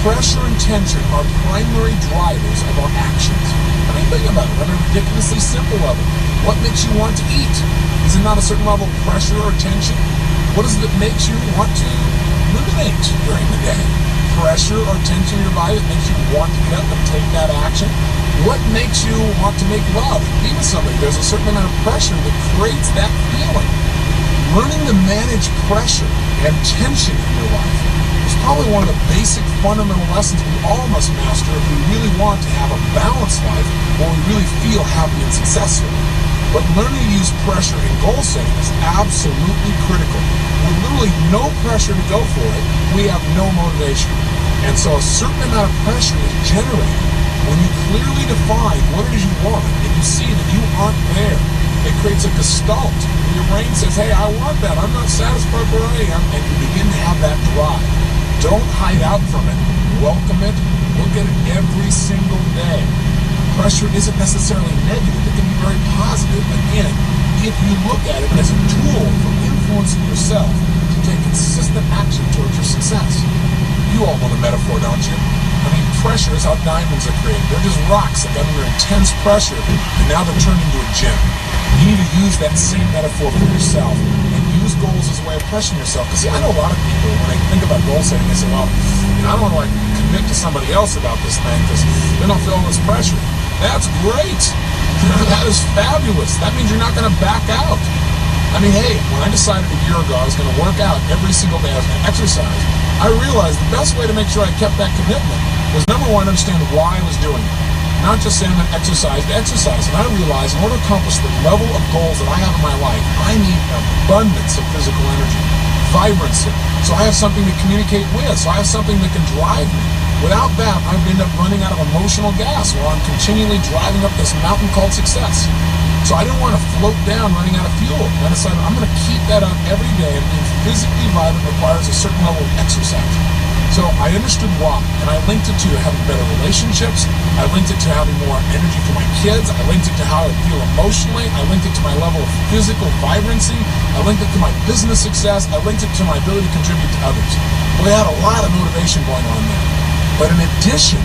Pressure and tension are primary drivers of our actions. I mean, think about it on a ridiculously simple level. What makes you want to eat? Is it not a certain level of pressure or tension? What is it that makes you want to eliminate during the day? Pressure or tension in your body that makes you want to get up and take that action? What makes you want to make love and be with somebody? There's a certain amount of pressure that creates that feeling. Learning to manage pressure and tension in your life is probably one of the basic fundamental lessons we all must master if we really want to have a balanced life where we really feel happy and successful. But learning to use pressure in goal setting is absolutely critical. With literally no pressure to go for it, we have no motivation. And so a certain amount of pressure is generated when you clearly define what it is you want and you see that you aren't there. It creates a gestalt. Your brain says, hey, I want that. I'm not satisfied where I am. And you begin to have that drive. Don't hide out from it. Welcome it. Look at it every single day. Pressure isn't necessarily negative. It can be very positive, again, if you look at it as a tool for influencing yourself to take consistent action towards your success. You all know the metaphor, don't you? I mean, pressure is how diamonds are created. They're just rocks that got under intense pressure, and now they're turned into a gem. You need to use that same metaphor for yourself and use goals as a way of pressuring yourself. Because, see, I know a lot of people, when they think about goal setting, they say, well, I don't want to commit to somebody else about this thing because then I'll feel all this pressure. That's great. That is fabulous. That means you're not going to back out. I mean, hey, when I decided a year ago I was going to work out every single day, I was going to exercise, I realized the best way to make sure I kept that commitment was, number one, understand why I was doing it. Not just saying I'm going to exercise. And I realized in order to accomplish the level of goals that I have in my life, I need an abundance of physical energy, vibrancy. So I have something to communicate with. So I have something that can drive me. Without that, I've ended up running out of emotional gas while I'm continually driving up this mountain called success. So I didn't want to float down running out of fuel. I decided I'm going to keep that up every day, and being physically vibrant requires a certain level of exercise. So I understood why, and I linked it to having better relationships. I linked it to having more energy for my kids. I linked it to how I feel emotionally. I linked it to my level of physical vibrancy. I linked it to my business success. I linked it to my ability to contribute to others. Well, I had a lot of motivation going on there. But in addition,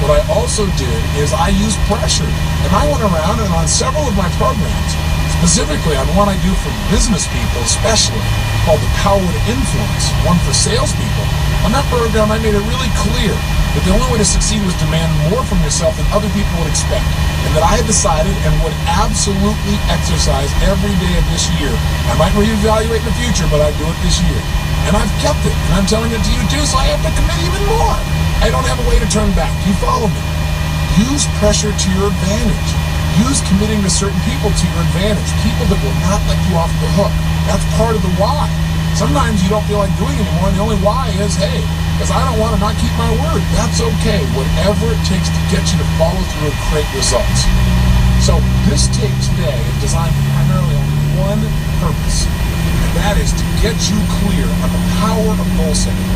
what I also did is I used pressure. And I went around and on several of my programs, specifically on one I do for business people especially, called The Power to Influence, one for salespeople. On that program, I made it really clear that the only way to succeed was demand more from yourself than other people would expect. And that I had decided and would absolutely exercise every day of this year. I might reevaluate in the future, but I'd do it this year. And I've kept it, and I'm telling it to you too, so I have to commit even more. I don't have a way to turn back. You follow me. Use pressure to your advantage. Use committing to certain people to your advantage. People that will not let you off the hook. That's part of the why. Sometimes you don't feel like doing anymore, and the only why is, hey, because I don't want to not keep my word. That's okay. Whatever it takes to get you to follow through and create results. So this tape today is designed primarily on one purpose, and that is to get you clear on the power of goal setting,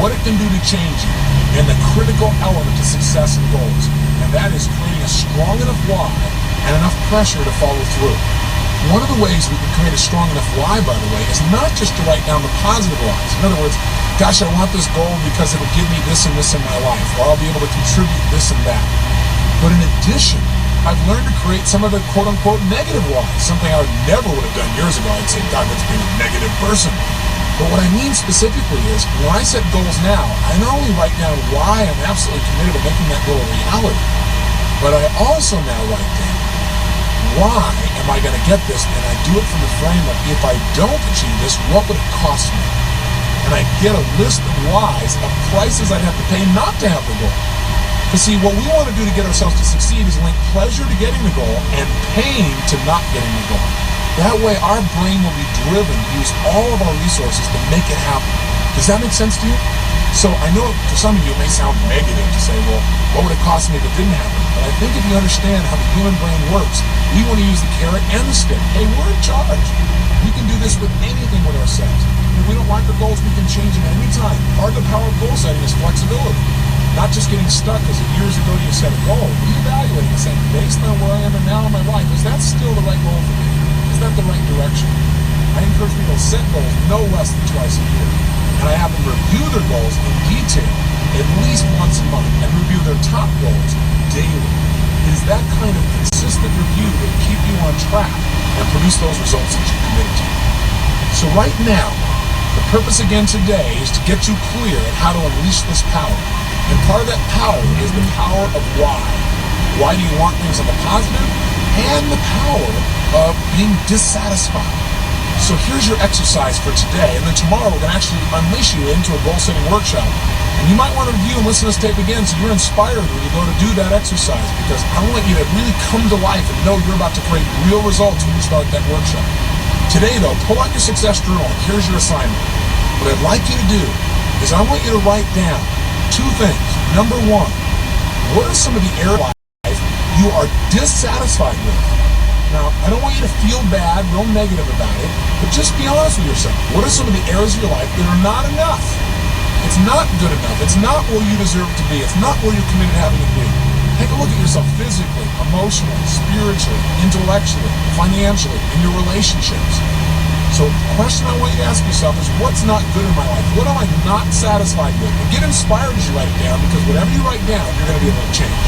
what it can do to change you, and the critical element to success and goals. And that is creating a strong enough why and enough pressure to follow through. One of the ways we can create a strong enough why, by the way, is not just to write down the positive whys. In other words, gosh, I want this goal because it'll give me this and this in my life, or I'll be able to contribute this and that. But in addition, I've learned to create some of the quote-unquote negative whys, something I never would have done years ago. I'd say, God, that's being a negative person. But what I mean specifically is, when I set goals now, I not only write down why I'm absolutely committed to making that goal a reality, but I also now write down, why am I going to get this? And I do it from the frame of, if I don't achieve this, what would it cost me? And I get a list of whys, of prices I'd have to pay not to have the goal. Because see, what we want to do to get ourselves to succeed is link pleasure to getting the goal and pain to not getting the goal. That way our brain will be driven to use all of our resources to make it happen. Does that make sense to you? So I know for some of you it may sound negative to say, well, what would it cost me if it didn't happen? But I think if you understand how the human brain works, we want to use the carrot and the stick. Hey, we're in charge. We can do this with anything with ourselves. If we don't like our goals, we can change them at any time. Part of the power of goal setting is flexibility. Not just getting stuck because years ago you set a goal. Reevaluating and saying, based on where I am now in my life, is that still the right goal for me? Is that the right direction? I encourage people to set goals no less than twice a year. And I have them review their goals in detail at least once a month and review their top goals daily. It is that kind of consistent review that will keep you on track and produce those results that you're committed to. So right now, the purpose again today is to get you clear on how to unleash this power. And part of that power is the power of why. Why do you want things on the positive? And the power of being dissatisfied. So here's your exercise for today, and then tomorrow we're going to actually unleash you into a goal-setting workshop. And you might want to review and listen to this tape again so you're inspired when you go to do that exercise, because I want you to really come to life and know you're about to create real results when you start that workshop. Today, though, pull out your success journal, and here's your assignment. What I'd like you to do is I want you to write down two things. Number one, what are some of the areas you are dissatisfied with? Now, I don't want you to feel bad, real negative about it, but just be honest with yourself. What are some of the areas of your life that are not enough? It's not good enough. It's not where you deserve to be. It's not where you're committed to having to be. Take a look at yourself physically, emotionally, spiritually, intellectually, financially, in your relationships. So the question I want you to ask yourself is, what's not good in my life? What am I not satisfied with? And get inspired as you write it down, because whatever you write down, you're going to be able to change.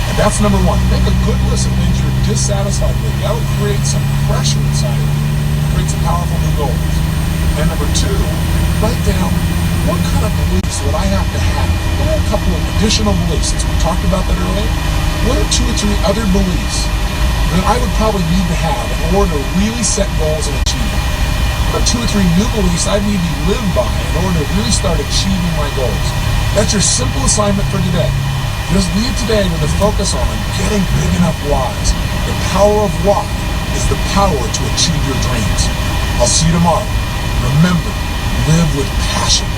And that's number one. Make a good list of things you're dissatisfied with. That'll create some pressure inside of you. Create some powerful new goals. And number two, write down what kind of beliefs would I have to have? What are a couple of additional beliefs, since we talked about that earlier? What are 2 or 3 other beliefs that I would probably need to have in order to really set goals and achieve them? What are 2 or 3 new beliefs I need to live by in order to really start achieving my goals? That's your simple assignment for today. Just leave today with a focus on getting big enough whys. The power of why is the power to achieve your dreams. I'll see you tomorrow. Remember, live with passion.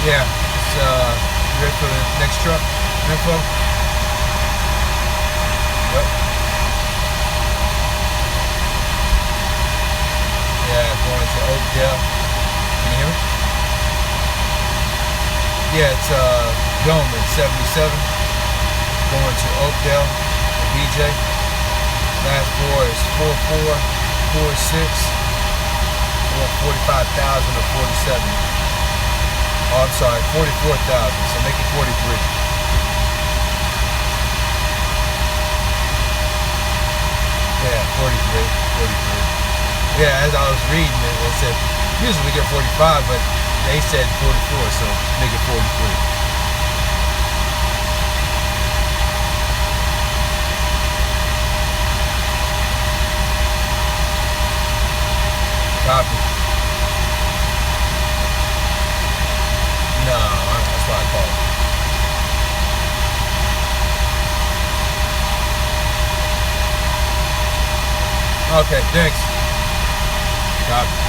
Yeah, it's ready for the next truck info? Yep. Yeah, going to Oakdale. Can you hear me? Yeah, it's Gilman 77 going to Oakdale, BJ. Last four is 4446 or 45,000 or 47. Oh, I'm sorry, 44,000, so make it 43. Yeah, 43. Yeah, as I was reading it, it said, usually we get 45, but they said 44, so make it 43. Copy. No, that's what I call it. Okay, thanks. Copy.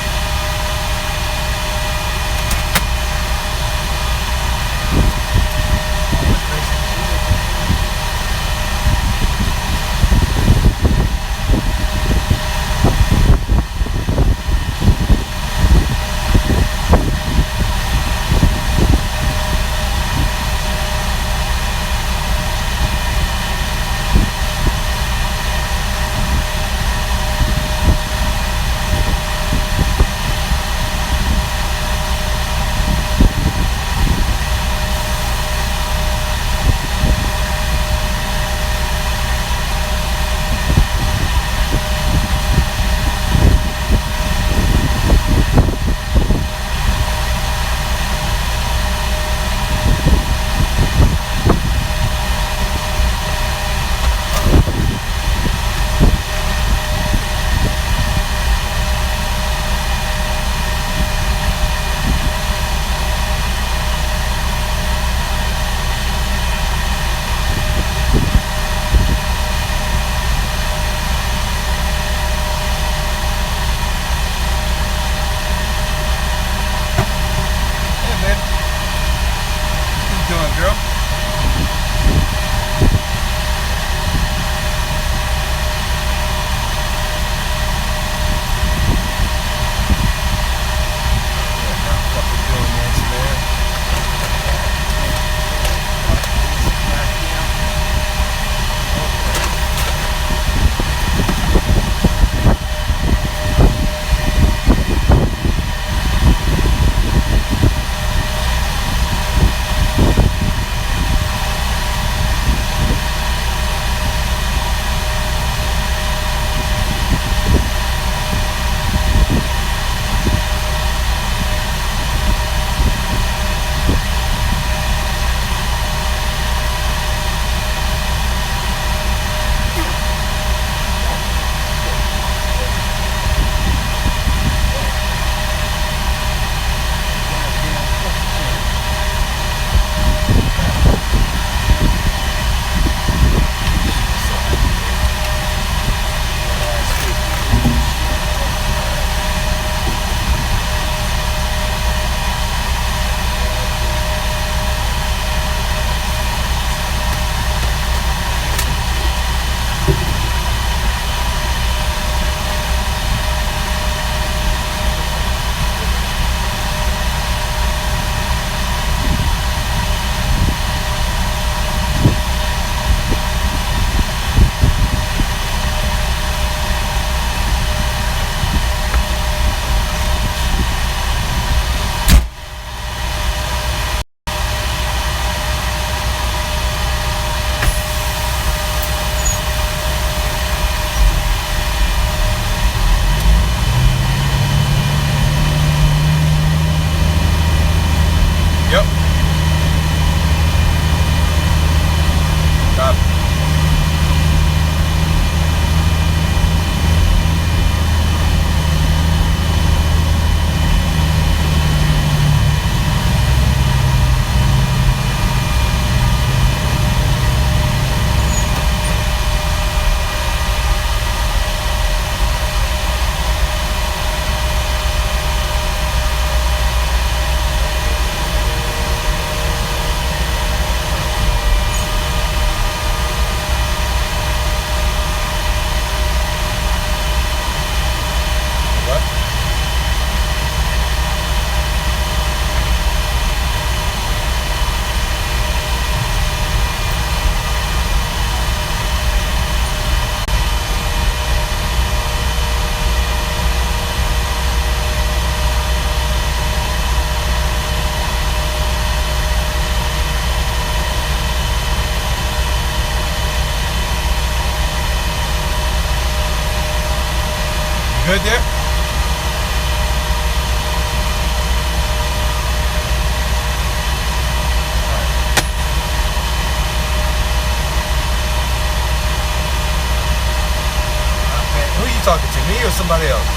or somebody else?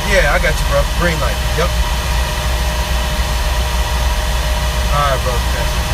Yeah, I got you, bro. Green light. Yep. All right, bro. Okay.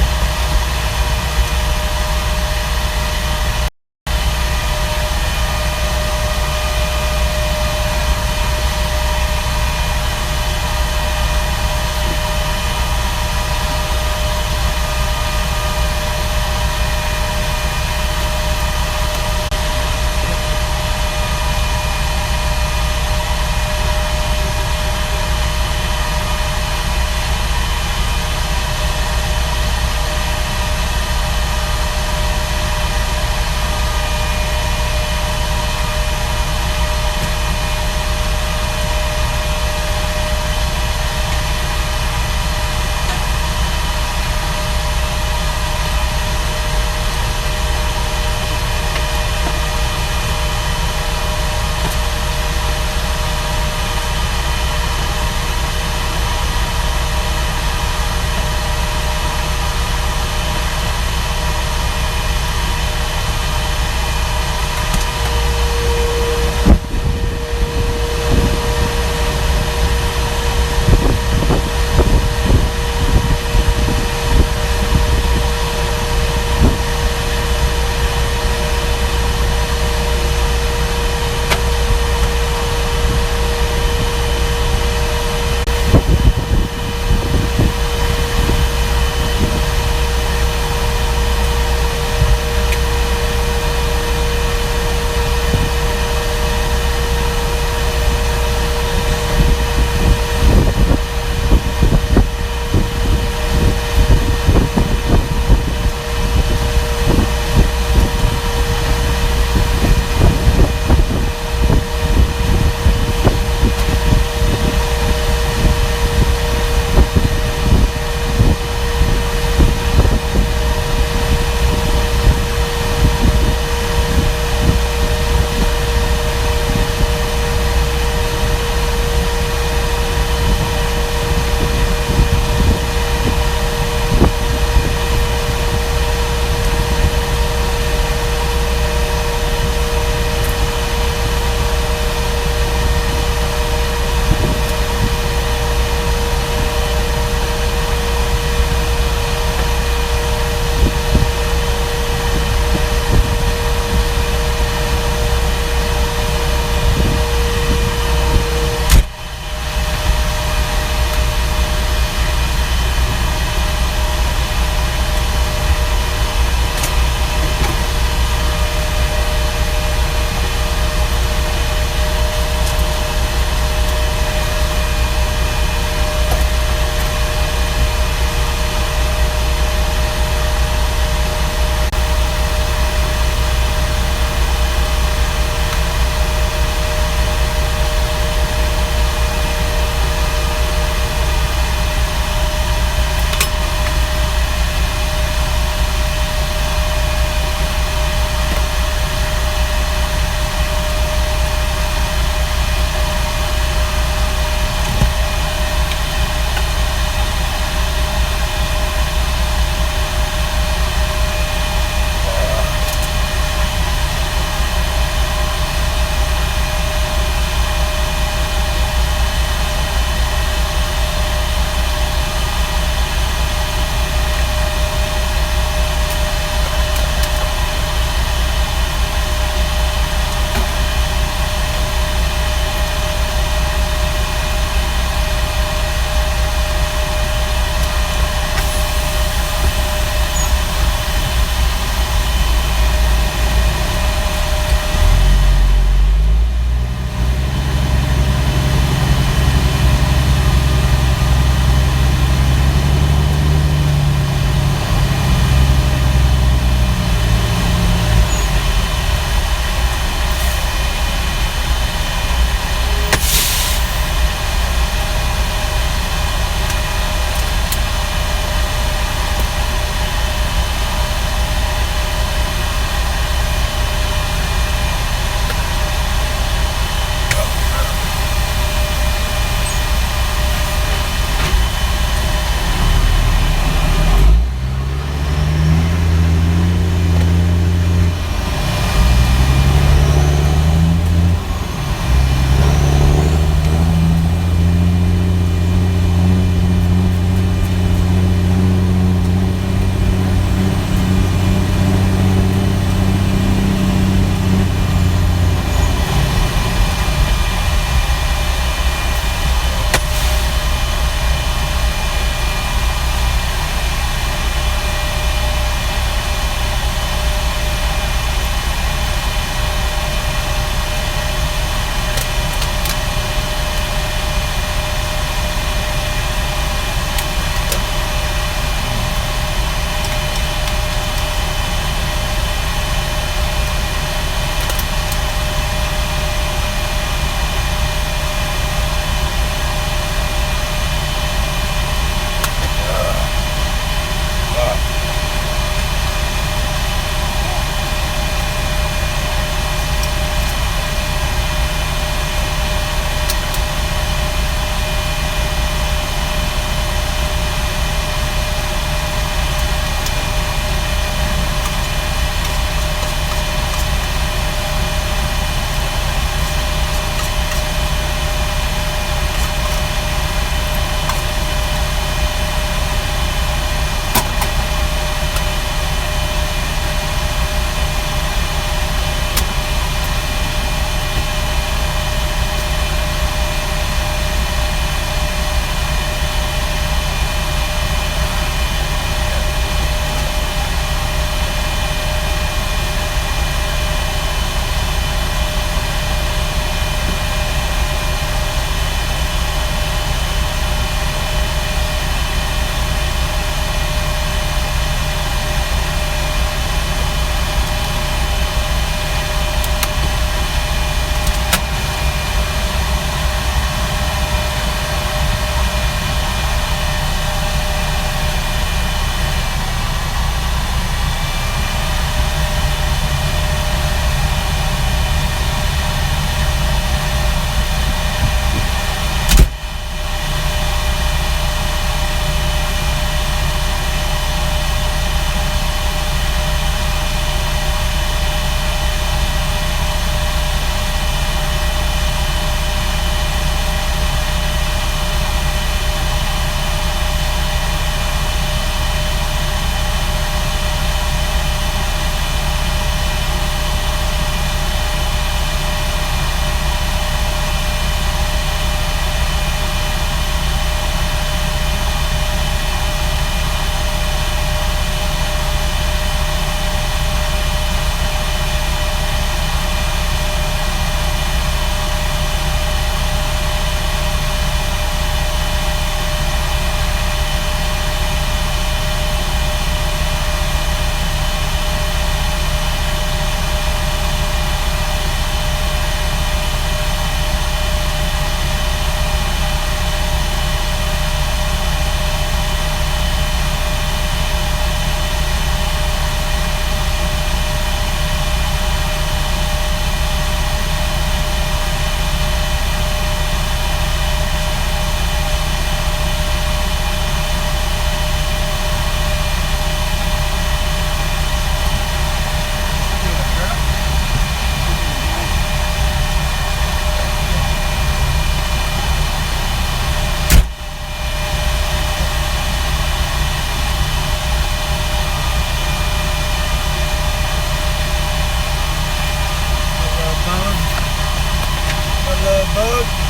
bug.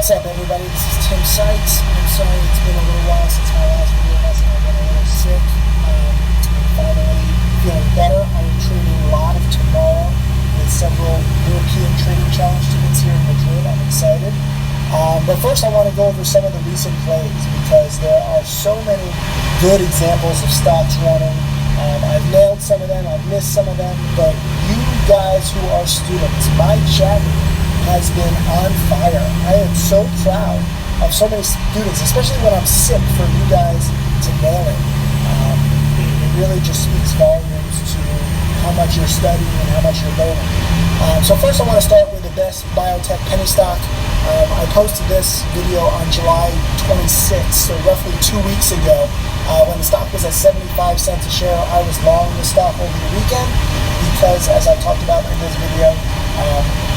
What's up, everybody? This is Tim Sykes. I'm sorry it's been a little while since my last video. I've been a little sick. I'm finally feeling better. I am training live tomorrow with several European training challenge students here in Madrid. I'm excited. But first I want to go over some of the recent plays because there are so many good examples of stocks running. I've nailed some of them, I've missed some of them, but you guys who are students, my chat has been on fire. I am so proud of so many students, especially when I'm sick, for you guys to nail it. It really just speaks volumes to how much you're studying and how much you're learning. So first I want to start with the best biotech penny stock. I posted this video on July 26th, so roughly 2 weeks ago. When the stock was at 75 cents a share, I was long the stock over the weekend because, as I talked about in this video,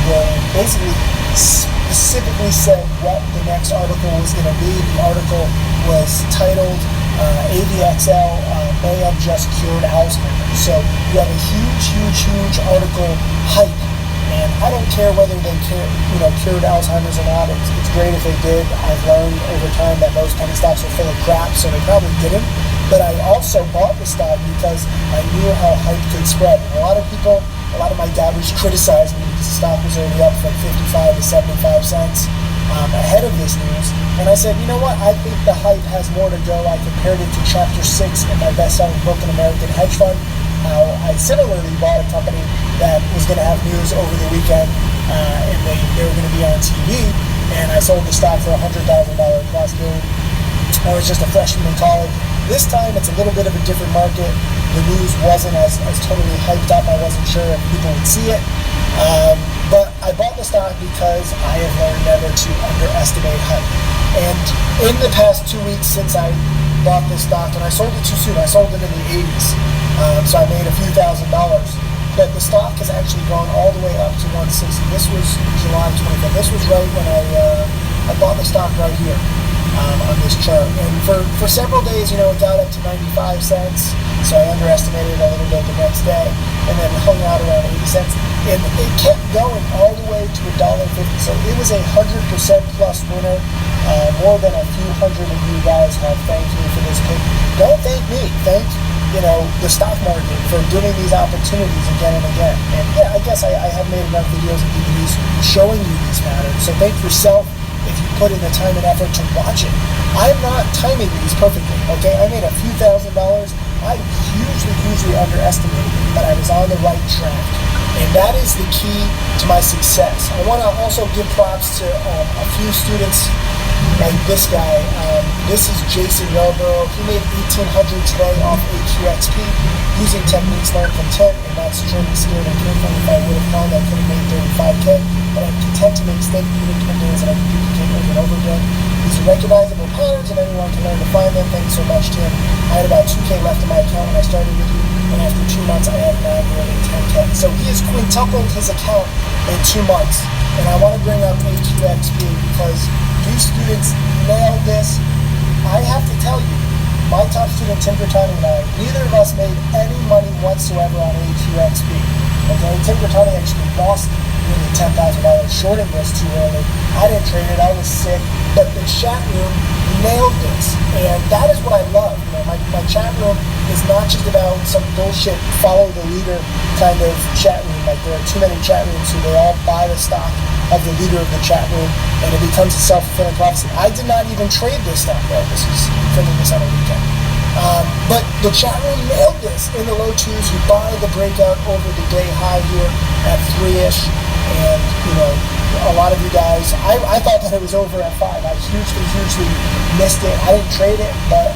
they basically specifically said what the next article was going to be. The article was titled AVXL may have just cured Alzheimer's. So you have a huge article hype. And I don't care whether they cured Alzheimer's or not. It's great if they did. I've learned over time that most penny stocks are full of crap, so they probably didn't. But I also bought the stock because I knew how hype could spread. And a lot of my doubters criticized me because the stock was already up from 55 to 75 cents ahead of this news. And I said, you know what? I think the hype has more to go. I compared it to Chapter 6 in my best-selling book, An American Hedge Fund. How I similarly bought a company that was going to have news over the weekend, and they were going to be on TV, and I sold the stock for $100,000 cost gain. I was just a freshman in college. This time it's a little bit of a different market. The news wasn't as totally hyped up. I wasn't sure if people would see it. But I bought the stock because I have learned never to underestimate hype. And in the past 2 weeks since I bought this stock, and I sold it too soon, I sold it in the 80s. So I made a few $1,000s. But the stock has actually gone all the way up to 160. This was July 25th. This was right when I bought the stock right here on this chart. And for several days, it got up to 95 cents. So I underestimated it a little bit the next day, and then hung out around 80 cents. And it kept going all the way to $1.50. So it was 100% plus winner. More than a few hundred of you guys have thanked me for this pick. Don't thank me. Thank the stock market for giving these opportunities again and again. And yeah, I guess I have made enough videos and DVDs showing you these patterns. So thank yourself if you put in the time and effort to watch it. I'm not timing these perfectly, okay? I made a few $1,000s. I hugely underestimated it, but I was on the right track. And that is the key to my success. I want to also give props to a few students like this guy. This is Jason Yarborough. He made $1,800 today off AQXP using techniques learned from Tim, and that's extremely scared and painful. If I would have known, I could have made $35K, but I'm content to make steady unit campaigns that I can duplicate over and over again. These are recognizable patterns, and anyone can learn to find them. Thanks so much, Tim. I had about 2K left in my account when I started with you, and after 2 months, I have now nearly 10K. So he has quintupled his account in 2 months, and I want to bring up AQXP because these students nailed this. I have to tell you, my top student, Tim Bertani, and I, neither of us made any money whatsoever on AQXP. Okay, Tim Bertani actually lost nearly $10,000 shorting this too early. I didn't trade it, I was sick, but the chat room nailed this, and that is what I love. My chat room is not just about some bullshit follow the leader kind of chat room. Like, there are too many chat rooms who they all buy the stock of the leader of the chat room, and it becomes a self-fulfilling prophecy. I did not even trade this stock, right? This is filming this on a weekend. But the chat room nailed this in the low twos. You buy the breakout over the day high here at 3-ish, and a lot of you guys, I thought that it was over at 5. I hugely missed it. I didn't trade it, but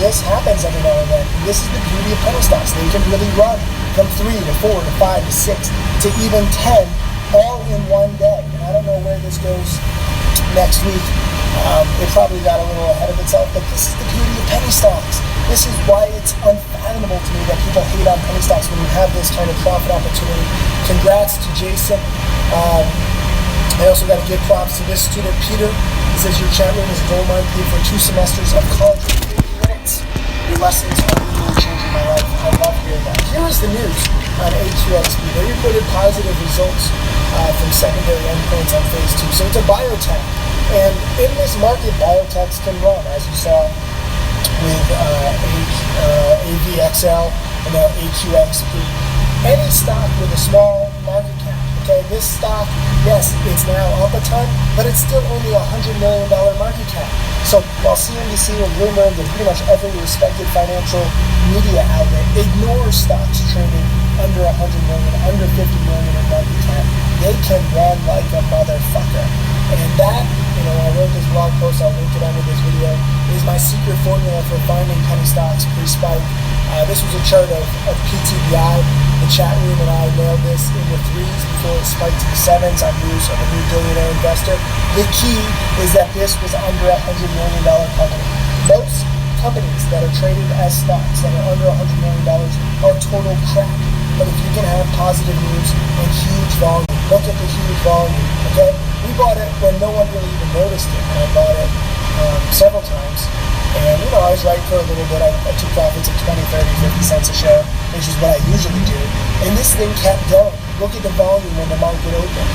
this happens every now and then. This is the beauty of penny stocks. They can really run from 3 to 4 to 5 to 6 to even 10 all in one day. And I don't know where this goes next week. It probably got a little ahead of itself, but this is the beauty of penny stocks. This is why it's unfathomable to me that people hate on penny stocks when you have this kind of profit opportunity. Congrats to Jason. I also got to give props to this student, Peter. He says your chat room is a gold mine, paid for 2 semesters of college credits. Your lessons are really changing my life. I love hearing that. Here is the news on AQXP. They reported positive results from secondary endpoints on phase 2. So it's a biotech. And in this market, biotechs can run, as you saw with AVXL and now AQXP. Any stock with a small market cap. Okay, this stock, yes, it's now up a ton, but it's still only a $100 million market cap. So while CNBC and Bloomberg and pretty much every respected financial media outlet ignores stocks trading under 100 million, under 50 million in market cap, they can run like a motherfucker. And that, I wrote this blog post, I'll link it under this video, is my secret formula for finding penny stocks pre-spike. This was a chart of PTBI. The chat room and I nailed this in the 3s before it spiked to the 7s on news of a new billionaire investor. The key is that this was under a $100 million company. Most companies that are traded as stocks that are under $100 million are total crap. But if you can have positive news and huge volume, look at the huge volume, okay? We bought it when no one really even noticed it, and I bought it several times. And, I was right for a little bit. I took profits of 20, 30, 50 cents a share, which is what I usually do. And this thing kept going. Look at the volume when the market opened.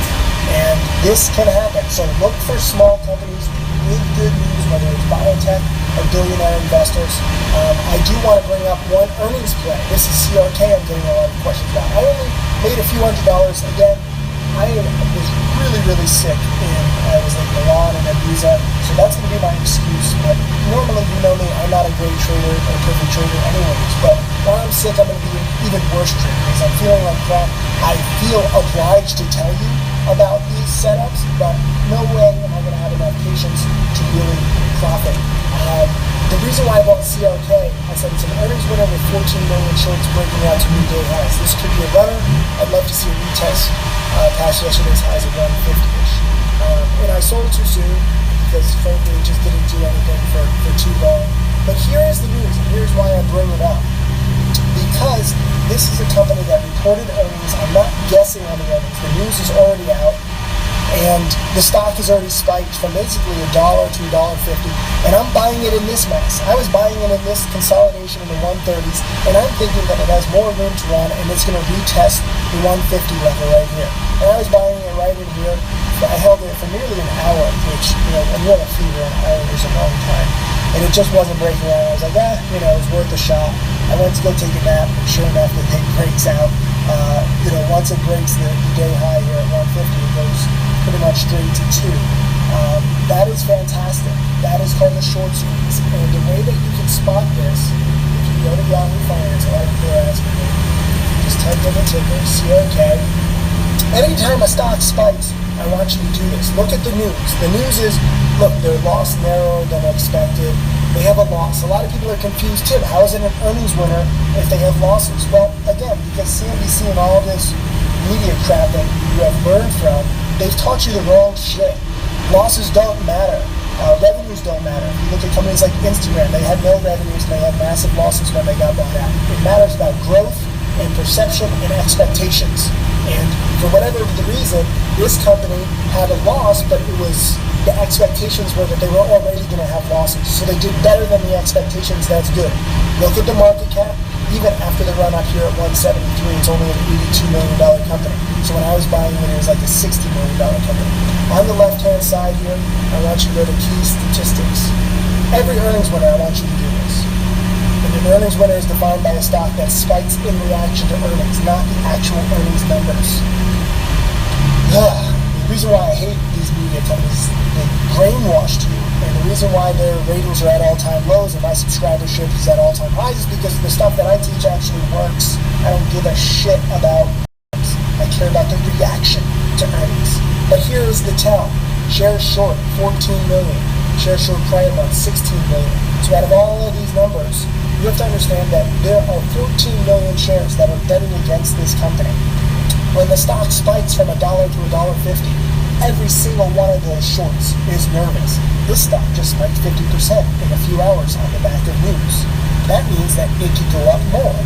And this can happen. So look for small companies with good news, whether it's biotech or billionaire investors. I do want to bring up one earnings play. This is CRK I'm getting a lot of questions about. I only made a few $100s. Again, I was really, really sick, and I was in Milan and Ibiza, so that's going to be my excuse. But normally, you know me, I'm not a great trader or perfect trader anyways, but when I'm sick, I'm going to be an even worse trader because I'm feeling like crap. I feel obliged to tell you about these setups, but no way am I going to have enough patience to really profit. The reason why I bought CRK, I said it's an earnings winner with 14 million shorts breaking out to new day highs. This could be a runner. I'd love to see a retest past yesterday's highs of 150-ish. And I sold too soon because, frankly, it just didn't do anything for too long. But here is the news, and here's why I bring it up. Because this is a company that reported earnings. I'm not guessing on the earnings. The news is already out. And the stock has already spiked from basically $1 to $1.50. And I'm buying it in this mess. I was buying it in this consolidation in the 130s. And I'm thinking that it has more room to run and it's going to retest the 150 level right here. And I was buying it right in here. I held it for nearly an hour, which, when you have a fever, an hour is a long time. And it just wasn't breaking out. I was like, it was worth a shot. I went to go take a nap. And sure enough, the thing breaks out. Once it breaks the day high here at 150, it goes pretty much straight to 2. That is fantastic. That is called a short squeeze. And the way that you can spot this, if you go to Yahoo Finance, a lot of people are asking me, just type in the ticker, CRK. Anytime a stock spikes, I want you to do this. Look at the news. The news is, look, their loss narrower than expected. They have a loss. A lot of people are confused, Tim. How is it an earnings winner if they have losses? Well, again, because CNBC and all this media crap that you have learned from, they've taught you the wrong shit. Losses don't matter. Revenues don't matter. If you look at companies like Instagram, they had no revenues and they had massive losses when they got bought out. It matters about growth and perception and expectations. And for whatever the reason, this company had a loss, but it was the expectations were that they were already going to have losses. So they did better than the expectations. That's good. Look at the market cap. Even after the run up here at 173, it's only an $82 million company. So when I was buying it, it was like a $60 million company. On the left-hand side here, I want you to go to key statistics. Every earnings winner, I want you to do this. And an earnings winner is defined by a stock that spikes in reaction to earnings, not the actual earnings numbers. The reason why I hate these media companies, they brainwashed you. And the reason why their ratings are at all-time lows and my subscribership is at all-time highs is because the stuff that I teach actually works. I don't give a shit about earnings. I care about the reaction to earnings. But here is the tell. Shares short, 14 million. Shares short prior month, 16 million. So out of all of these numbers, you have to understand that there are 14 million shares that are betting against this company. When the stock spikes from $1 to $1.50, every single one of those shorts is nervous. This stock just spiked 50% in a few hours on the back of news. That means that it could go up more.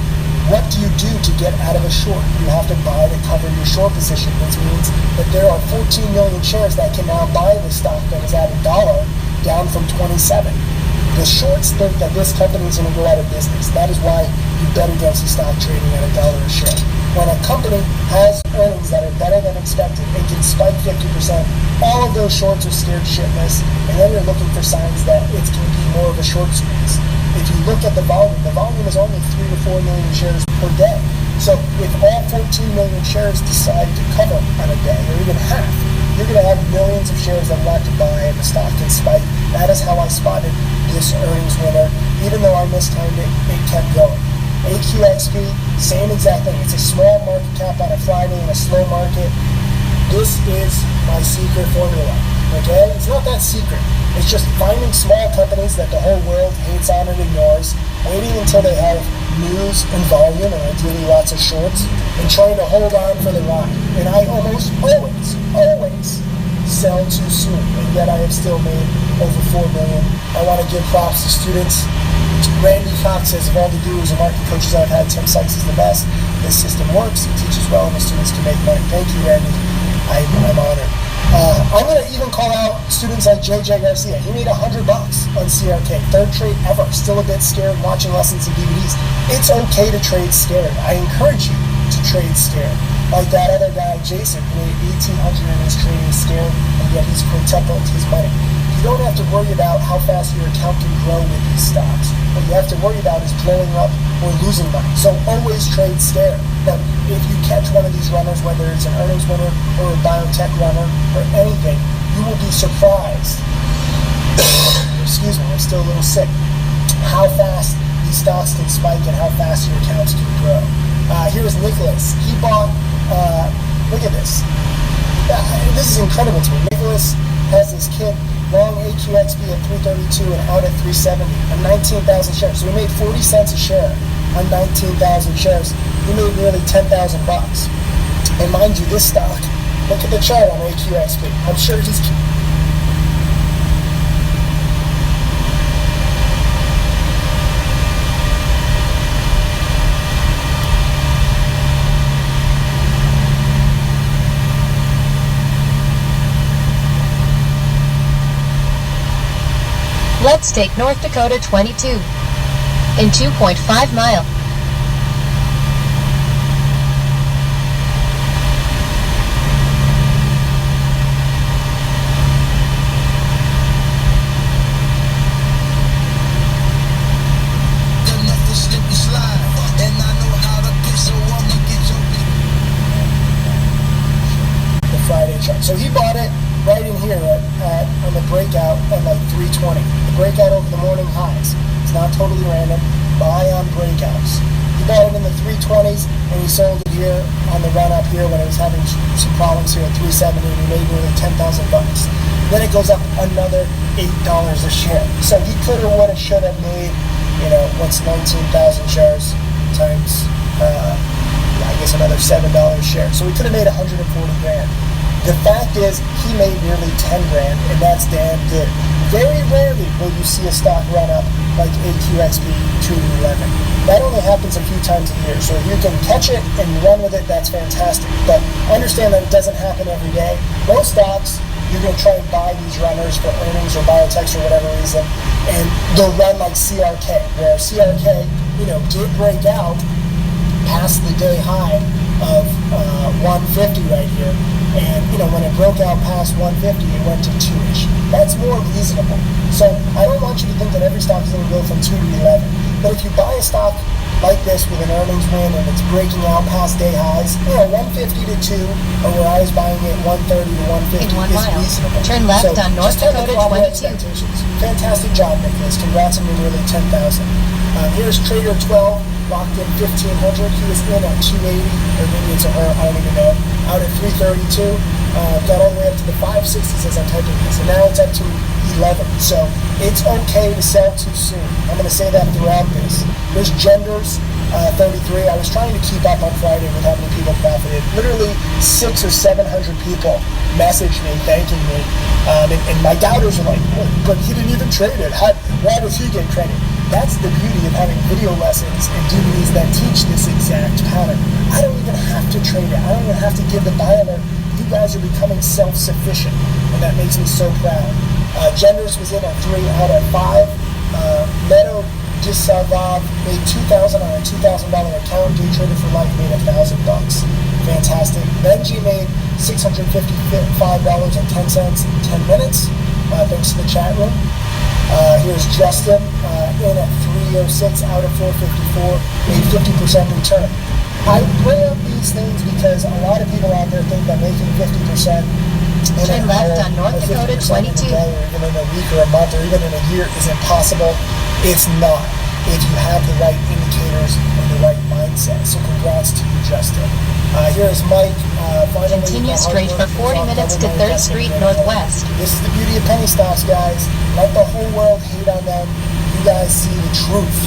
What do you do to get out of a short? You have to buy to cover your short position, which means that there are 14 million shares that can now buy the stock that is at $1 down from 27. The shorts think that this company is going to go out of business. That is why you bet against the stock trading at $1 a share. When a company has earnings that are better than expected and can spike 50%. All of those shorts are scared shitless, and then you're looking for signs that it's going to be more of a short squeeze. If you look at the volume is only 3 to 4 million shares per day. So if all 14 million shares decide to cover on a day, or even half, you're going to have millions of shares that will have to buy and the stock can spike. That is how I spotted this earnings winner. Even though I mistimed it, it kept going. AQXP, same exact thing. It's a small market cap on a Friday in a slow market. This is my secret formula, okay? It's not that secret. It's just finding small companies that the whole world hates on and ignores, waiting until they have news and volume, and ideally lots of shorts, and trying to hold on for the ride. And I almost always sell too soon, and yet I have still made over 4 million. I want to give props to students. Randy Fox says, of all the gurus and market coaches I've had, Tim Sykes is the best. This system works. It teaches well, and the students can make money. Thank you, Randy. I'm honored. I'm going to even call out students like JJ Garcia. He made $100 on CRK. Third trade ever. Still a bit scared, watching lessons and DVDs. It's okay to trade scared. I encourage you to trade scared. Like that other guy, Jason, who made $1,800 and is trading scared, and yet he's quintupled his money. You don't have to worry about how fast your account can grow with these stocks. What you have to worry about is blowing up or losing money. So always trade scared. But if you catch one of these runners, whether it's an earnings winner or a biotech runner or anything, you will be surprised. Excuse me, I'm still a little sick. How fast these stocks can spike and how fast your accounts can grow. Here's Nicholas. He bought, look at this. This is incredible to me. Nicholas has this kit, long AQXP at 332 and out at 370 on 19,000 shares. So he made 40 cents a share on 19,000 shares. He made nearly $10,000. And mind you, this stock, look at the chart on AQXP. I'm sure he's... Let's take North Dakota 22 in 2.5 mile. The Friday chart. So he bought it right in here on the breakout at like 320. The breakout over the morning highs. It's not totally random. Buy on breakouts. He bought it in the 320s and he sold it here on the run up here when it was having some problems here at 370 and he made nearly $10,000. Then it goes up another $8 a share. So he could have, would have, should have made, what's 19,000 shares times, I guess another $7 a share. So he could have made 140 grand. The fact is, he made nearly 10 grand, and that's damn good. Very rarely will you see a stock run up like AQXP 211. That only happens a few times a year, so if you can catch it and run with it, that's fantastic. But understand that it doesn't happen every day. Most stocks, you're going to try and buy these runners for earnings or biotechs or whatever reason, and they'll run like CRK, where CRK, did break out past the day high of 150 right here. And, when it broke out past 150, it went to 2-ish. That's more reasonable. So I don't want you to think that every stock is going to go from 2 to 11. But if you buy a stock like this with an earnings win and it's breaking out past day highs, 150 to 2, or where I was buying it 130 to 150 In 1 is mile. reasonable. Turn left so on North just have Dakota proper 22. expectations. Fantastic job, Nicholas. Congrats on your nearly 10,000. Here's Trader 12. Locked in 1,500. He was in at 280, or maybe it's a her, I don't even know. Out at 332. Got all the way up to the 560s as I'm typing this, and now it's up to 11. So it's okay to sell too soon. I'm going to say that throughout this. There's Genders 33. I was trying to keep up on Friday with how many people profited. Literally 600 or 700 people messaged me thanking me, and my doubters are like, but he didn't even trade it. Why does he get credit? That's the beauty of having video lessons and DVDs that teach this exact pattern. I don't even have to trade it. I don't even have to give the buy alert. You guys are becoming self-sufficient, and that makes me so proud. Genders was in at 3 out of 5. Meadow Disalvav made $2,000 on a $2,000 account. Day traded for life, made $1,000. Fantastic. Benji made $655.10 in 10 minutes. Thanks to the chat room. Here's Justin in at 306 out of 454, made 50% return. I bring up these things because a lot of people out there think that making 50% in Turn an left hour, on North or Dakota 50% in a 22. day, or even in a week or a month or even in a year is impossible. It's not if you have the right indicators and the right mindset. So congrats to you, Justin. Here's Mike. Finally, Continue the hard straight work for pays 40 off, minutes double to my 3rd investment Street here. Northwest. This is the beauty of penny stocks, guys. Let the whole world hate on them. You guys see the truth.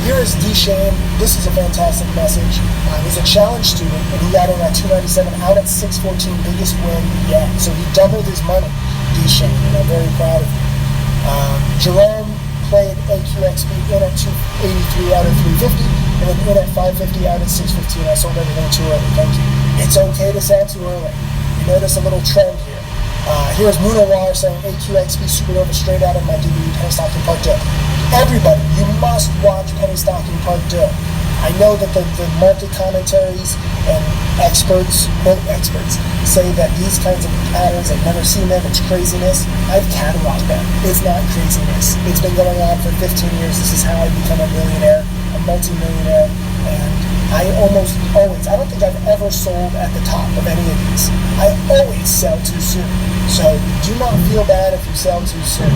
Here is D. Shane. This is a fantastic message. He's a challenge student, and he got in at 297, out at 614, biggest win yet. So he doubled his money, D. Shane, and I'm very proud of you. Jerome played AQXB in at 283 out of 350, and then in at 550 out at 615. I sold everything too early. Thank you. It's okay to sell too early. You notice a little trend here. Here's Munawar saying AQXB Supernova straight out of my DVD, Penny Stocking Part 2. Everybody, you must watch Penny Stocking Part 2. I know that the market commentaries and experts, quote experts, say that these kinds of patterns, I've never seen them, it's craziness. I've cataloged them. It's not craziness. It's been going on for 15 years. This is how I become a millionaire, a multi-millionaire, and I almost always, I don't think I've ever sold at the top of any of these. I always sell too soon. So do not feel bad if you sell too soon.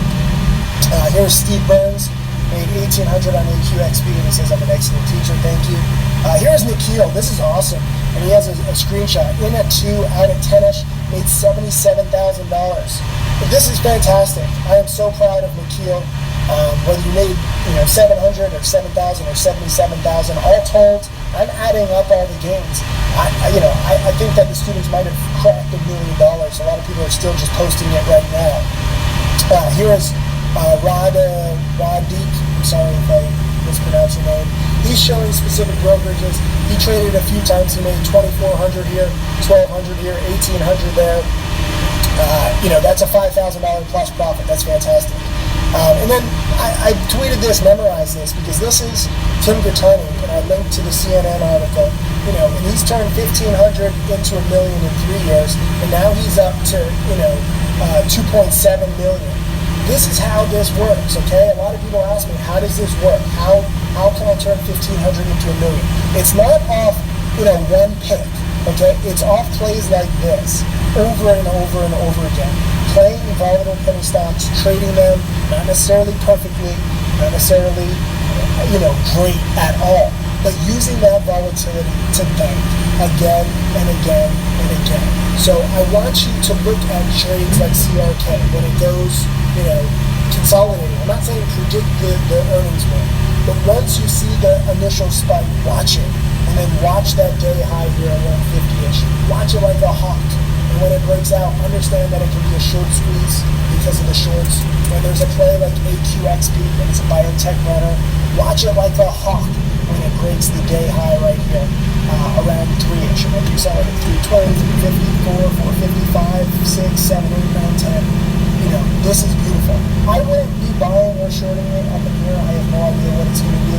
Here's Steve Burns, made $1,800 on AQXB, and he says, I'm an excellent teacher, thank you. Here's Nikhil, this is awesome. And he has a screenshot. In at 2, out at 10-ish, made $77,000. This is fantastic. I am so proud of Nikhil. Whether you made 700 or 7,000 or 77,000, all told, I'm adding up all the gains. I think that the students might have cracked $1 million. A lot of people are still just posting it right now. Here is Radik. I'm sorry if I mispronounce your name. He's showing specific brokerages. He traded a few times. He made 2,400 here, 1,200 here, 1,800 there. That's a $5,000 plus profit. That's fantastic. And then I tweeted this, memorized this, because this is Tim Gattoni, and I linked to the CNN article. And he's turned 1,500 into $1 million in 3 years, and now he's up to 2.7 million. This is how this works, okay? A lot of people ask me, how does this work? How can I turn 1,500 into $1 million? It's not off one pick, okay? It's off plays like this, over and over and over again. Playing volatile penny stocks, trading them, not necessarily perfectly, not necessarily, great at all, but using that volatility to bank again and again and again. So I want you to look at trades like CRK when it goes, consolidating. I'm not saying predict the earnings win, but once you see the initial spike, watch it, and then watch that day high here at 150-ish. Watch it like a hawk. And when it breaks out, understand that it can be a short squeeze because of the shorts. When there's a play like AQXB and it's a biotech runner, watch it like a hawk when it breaks the day high right here around 3-ish. And if you saw it at 320, 354, 455, 6, 7, 8, 9, 10, this is beautiful. I wouldn't be buying or shorting it up in here. I have no idea what it's going to do.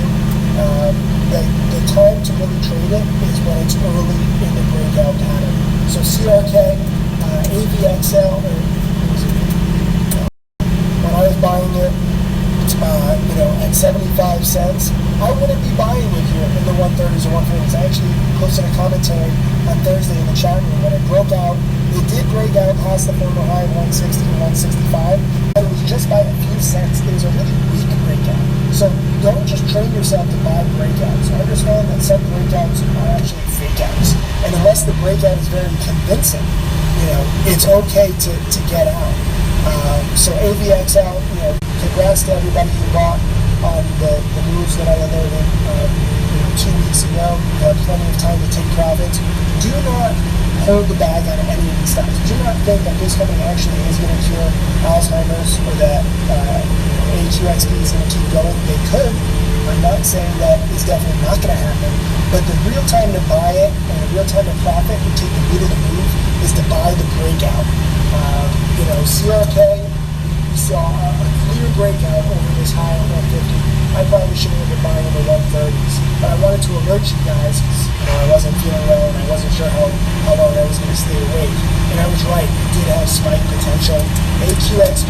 The time to really trade it is when it's early in the breakout pattern. So CRK, AVXL, when I was buying it, at 75 cents, I wouldn't be buying it here in the 130s or 140s. I actually posted a commentary on Thursday in the chat room when it broke out. It did break out past the former high of 160 and 165, but it was just by a few cents. It was a really weak breakout. So don't just train yourself to buy breakouts. Understand that some breakouts are actually fake outs. And unless the breakout is very convincing, it's okay to get out. So AVXL, congrats to everybody who bought on the moves that I alerted 2 weeks ago. You have plenty of time to take profits. Do not hold the bag on any of these stocks. Do not think that this company actually is going to cure Alzheimer's or that AQXB is going to keep going. They could. I'm not saying that it's definitely not going to happen, but the real time to buy it and the real time to profit and take the meat of the move is to buy the breakout. CRK, we saw a clear breakout over this high at 150. I probably shouldn't have been buying in the 130s. But I wanted to alert you guys because I wasn't feeling well and I wasn't sure how long I was going to stay awake. And I was right. It did have spike potential. AQXP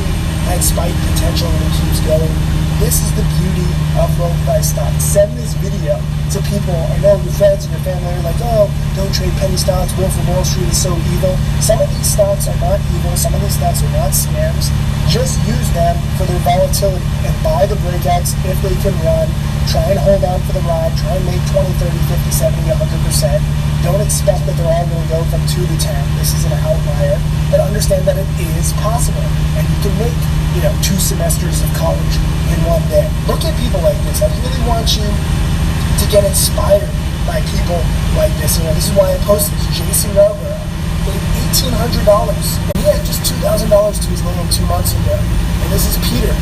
had spike potential and it keeps going. This is the beauty of low price stocks. Send this video to people. I know your friends and your family are like, oh, don't trade penny stocks. Wolf of Wall Street is so evil. Some of these stocks are not evil. Some of these stocks are not scams. Just use them for their volatility and buy the breakouts if they can run. Try and hold on for the ride. Try and make 20, 30, 50, 70, 100%. Don't expect that they're all going to go from 2 to 10. This is an outlier. But understand that it is possible. And you can make, 2 semesters of college in one day. Look at people like this. I really want you to get inspired by people like this. This is why I posted this. Jason Yarborough paid $1,800. And he had just $2,000 to his name 2 months ago. And this is Peter,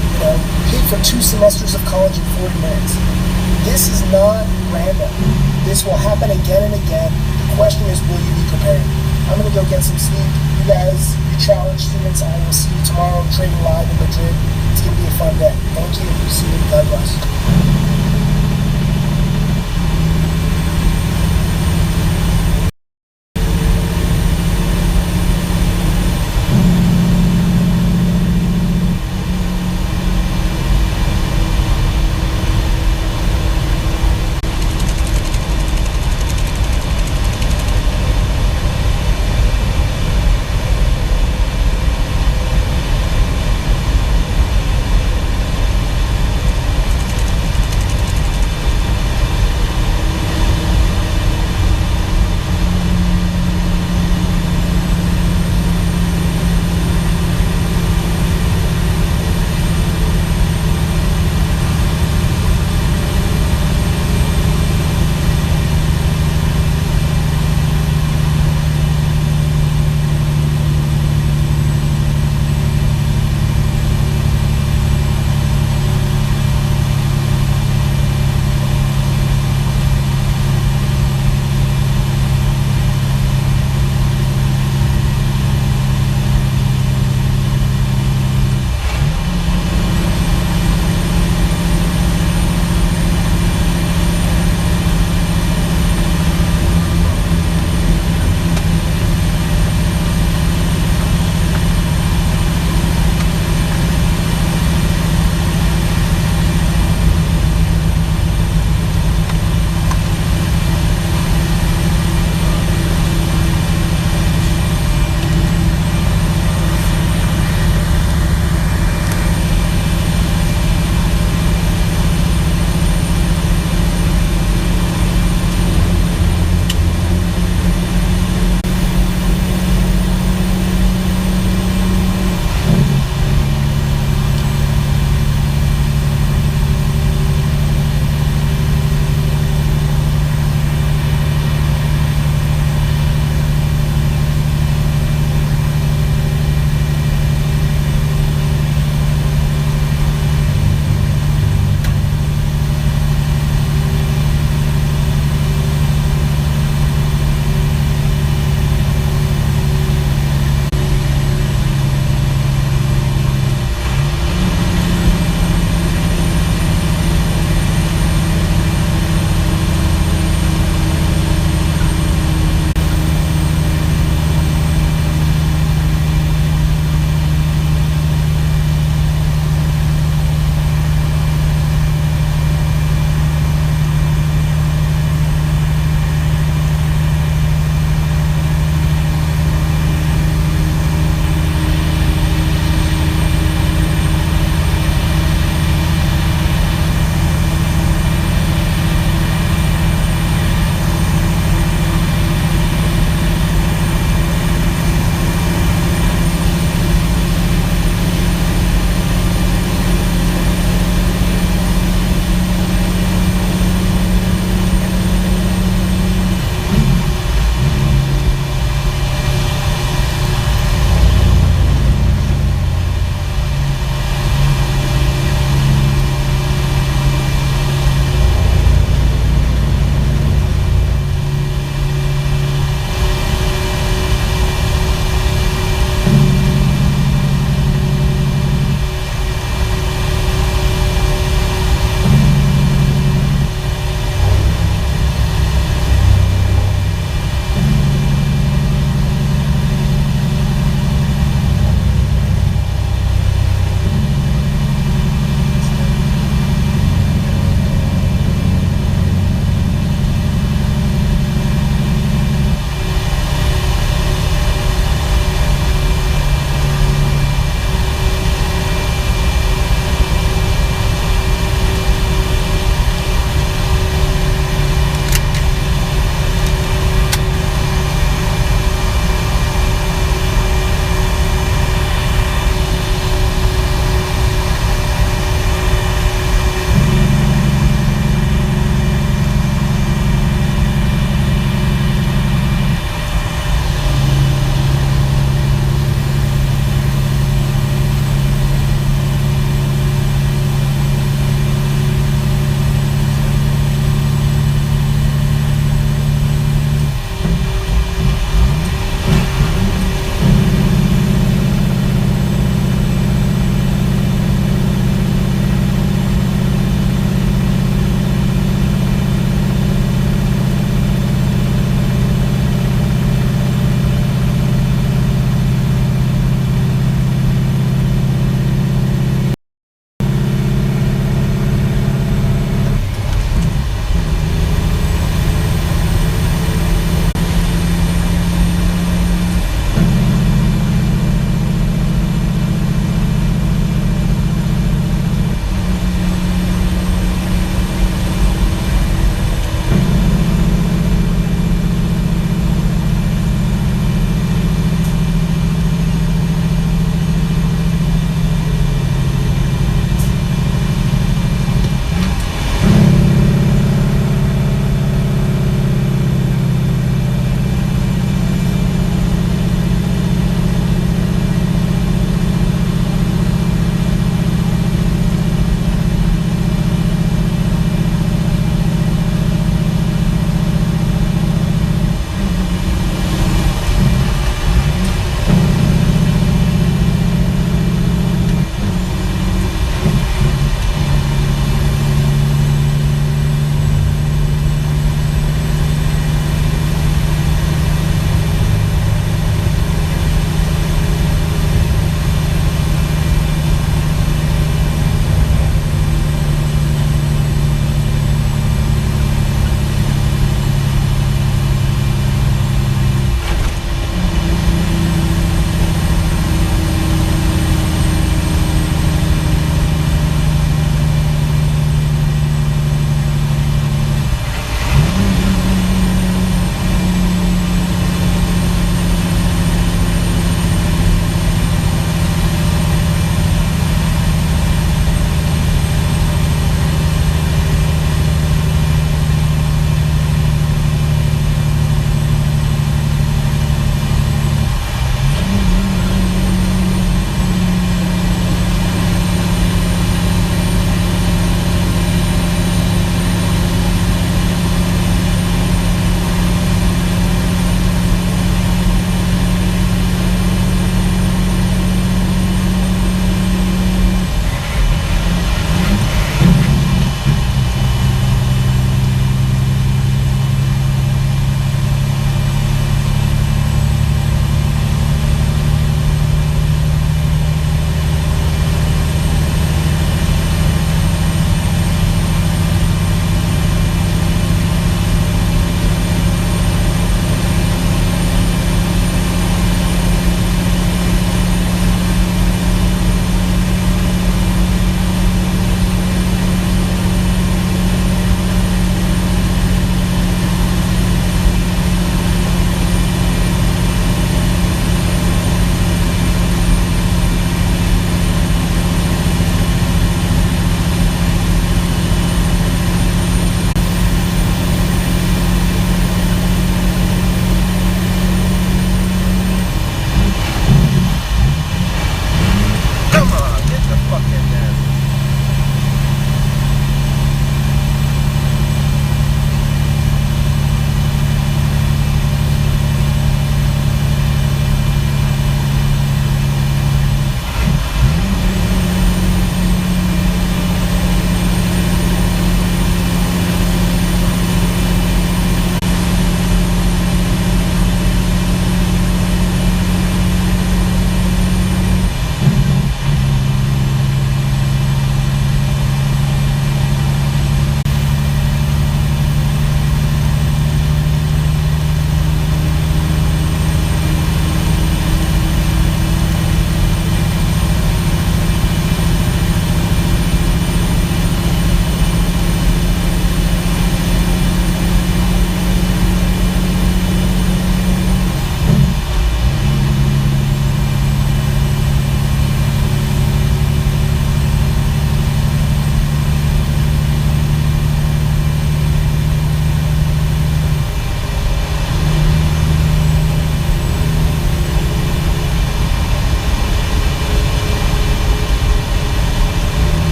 paid for 2 semesters of college in 40 minutes. This is not random. This will happen again and again. The question is, will you be prepared? I'm going to go get some sleep. You guys, you challenge students. I will see you tomorrow trading live in Madrid. It's going to be a fun day. Thank you. See you. God bless.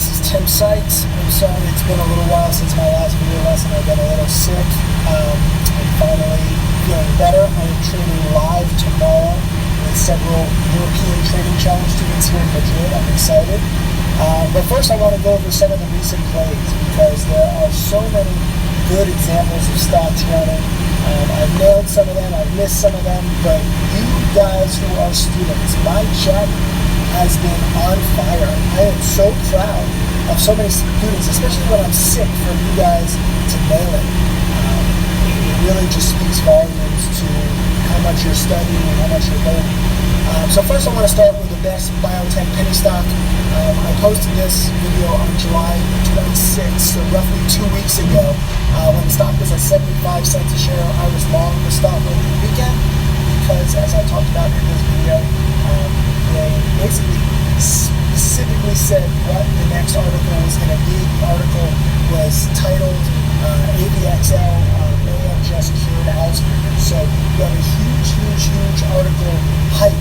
This is Tim Sykes. I'm sorry it's been a little while since my last video lesson. I've been a little sick. I'm finally feeling better. I am training live tomorrow with several European Trading Challenge students here in Madrid. I'm excited. But first I want to go over some of the recent plays because there are so many good examples of stocks running. I've nailed some of them, I've missed some of them, but you guys who are students, my chat has been on fire. I am so proud of so many students, especially when I'm sick, for you guys to nail it. It really just speaks volumes to how much you're studying and how much you're learning. So first I want to start with the best biotech penny stock. I posted this video on July 26th, so roughly 2 weeks ago. When the stock was at 75 cents a share, I was long the stock over the weekend because, as I talked about in this video, they basically specifically said what the next article was going to be. The article was titled AVXL may have just cured Alzheimer's. So you have a huge article hype,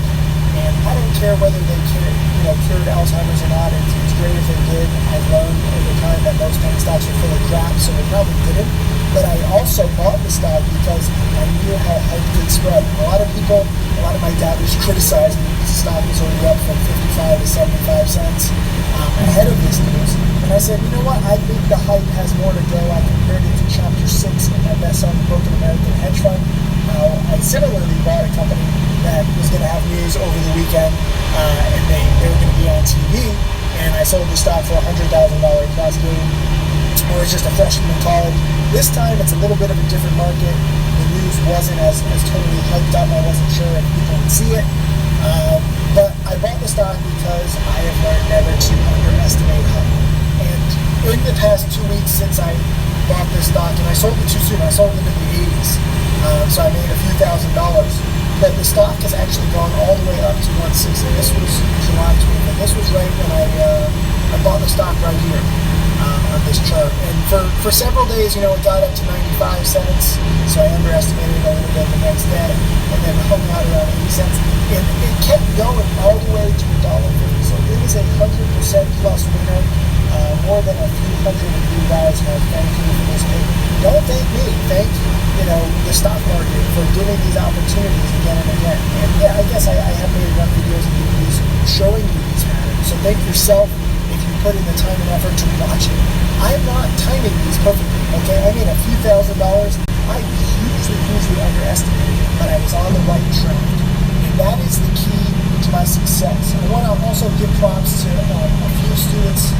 and I don't care whether they cured Alzheimer's or not. It's great if they did. I've learned over time that most penny stocks are full of crap, so they probably didn't. But I also bought the stock because I knew how hype could spread. A lot of my doubters criticized me because the stock was already up from 55 to 75 cents ahead of this news. And I said, you know what? I think the hype has more to go. I compared it to Chapter 6 in my best-selling book, An American Hedge Fund. I similarly bought a company that was going to have news over the weekend, and they were going to be on TV. And I sold the stock for $100,000 cost gain. I was just a freshman in college. This time it's a little bit of a different market. The news wasn't as totally hyped up. I wasn't sure if people would see it. But I bought the stock because I have learned never to underestimate hype. And in the past 2 weeks since I bought this stock, and I sold it too soon, I sold it in the 80s. So I made a few $1,000s. But the stock has actually gone all the way up to 160. This was July 20th. This was right when I bought the stock right here. On this chart, and for several days, it got up to 95 cents, so I underestimated it a little bit the next day, and then hung out around 80 cents, and it kept going all the way to $1.50, so it is a 100% plus winner, more than a few hundred of you guys have thanked me for this payment. Don't thank me, thank the stock market for giving these opportunities again and again, and yeah, I guess I have made enough videos and DVDs showing you these patterns, so thank yourself if you put in the time and effort to watch it. I'm not timing these perfectly, okay? I made a few $1,000s. I hugely underestimated it, but I was on the right track. And that is the key to my success. I want to also give props to a few students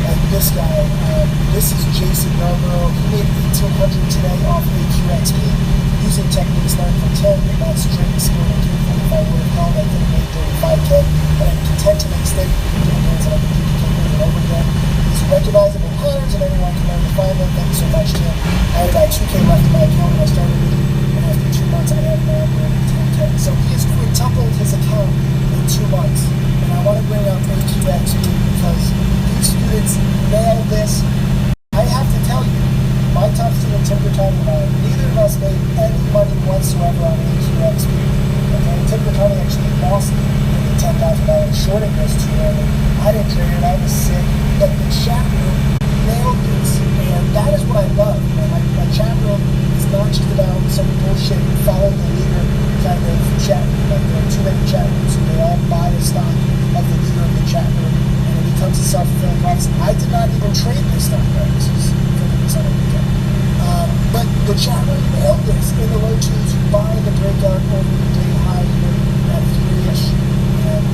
like this guy. This is Jason Yarborough. He made $1,800 today off AQXP using techniques learned from Tim, and that's straight skill and careful. If I would have held, I could have made $35K, but I'm content to make steady gains and I can duplicate over and over again. These are recognizable patterns and anyone can learn to find them. Thank you so much, Tim. I had about 2K left in my account when I started it, and after 2 months I had now nearly 10K. So he has quintupled his account in 2 months. And I want to bring up AQXP because these students nailed this. I have to tell you, my top student, Tim Bertani, and I, neither of us made any money whatsoever on AQXP. Okay, Tim Bertani actually lost the $10,000 shorting this too early. I didn't trade it, I was sick, but the chat room nailed this, and that is what I love. My chat room is not just about some bullshit follow the leader kind of chat room. Like there are too many chat rooms, so they all buy the stock of the leader of the chat room, and it becomes a self-fulfilling prophecy. I did not even trade this stock, right? This is on a weekend. But the chat room nailed this. In the low twos, you buy the breakout over the day high here at 3-ish, and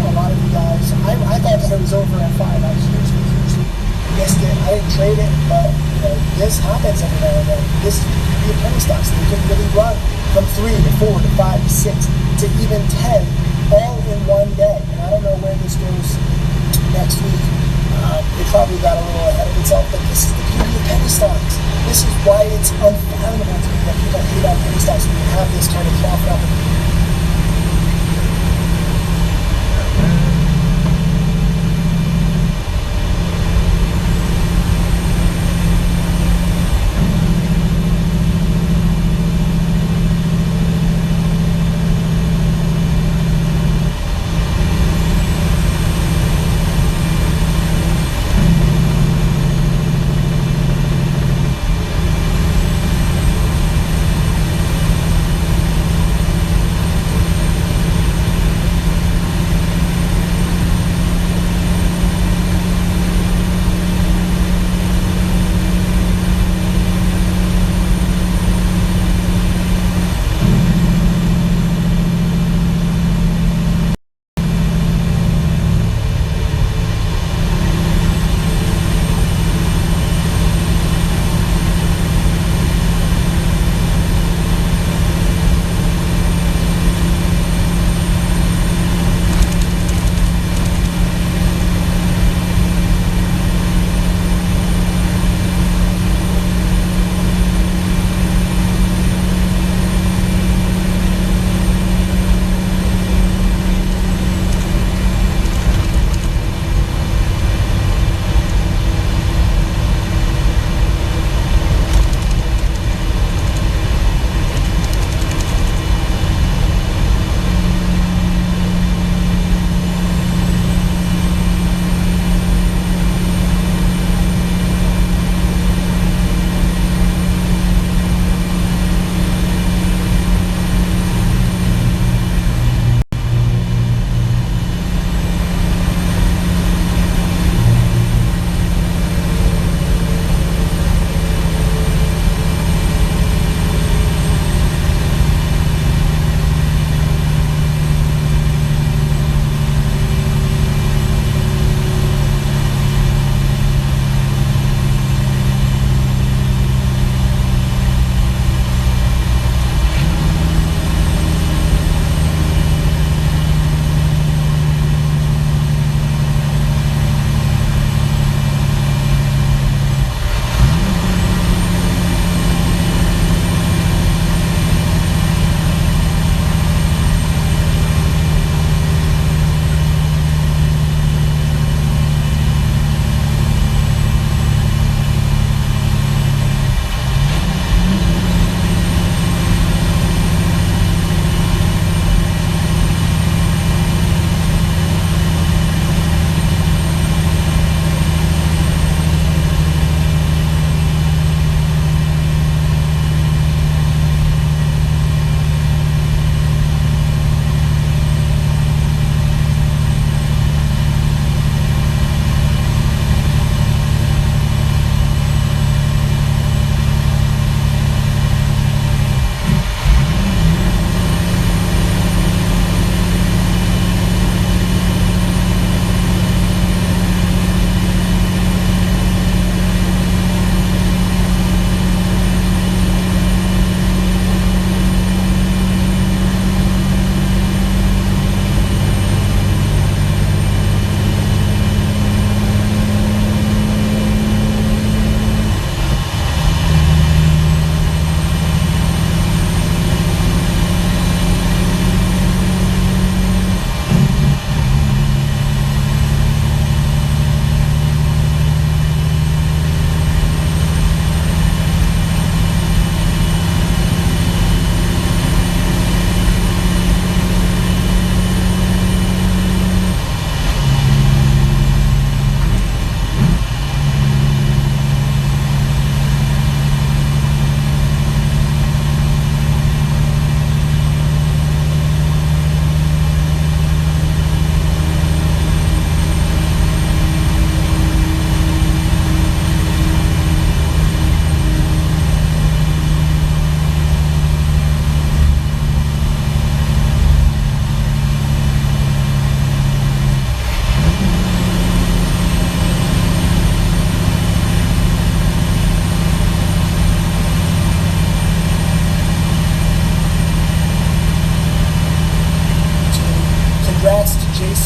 a lot of you guys, I thought that it was over at 5. I hugely missed it. I didn't trade it, but this happens every now and then. This is the penny stocks. They can really run from 3 to 4 to 5 to 6 to even 10 all in one day. And I don't know where this goes next week. It probably got a little ahead of itself, but this is the beauty of penny stocks. This is why it's unfathomable to me that people hate on penny stocks when you have this kind of profit opportunity.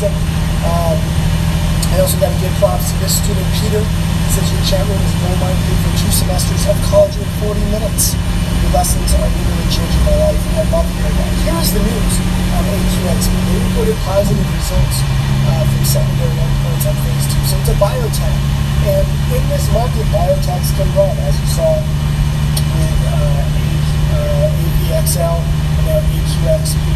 sick. I also got to give props to this student, Peter. He says your chat room is gold mine for 2 semesters of college in 40 minutes. Your lessons are literally changing my life. I love hearing that. Here's the news on AQXP. They reported positive results from secondary endpoints on phase 2. So it's a biotech. And in this market, biotechs can run, as you saw with AVXL and now AQXP.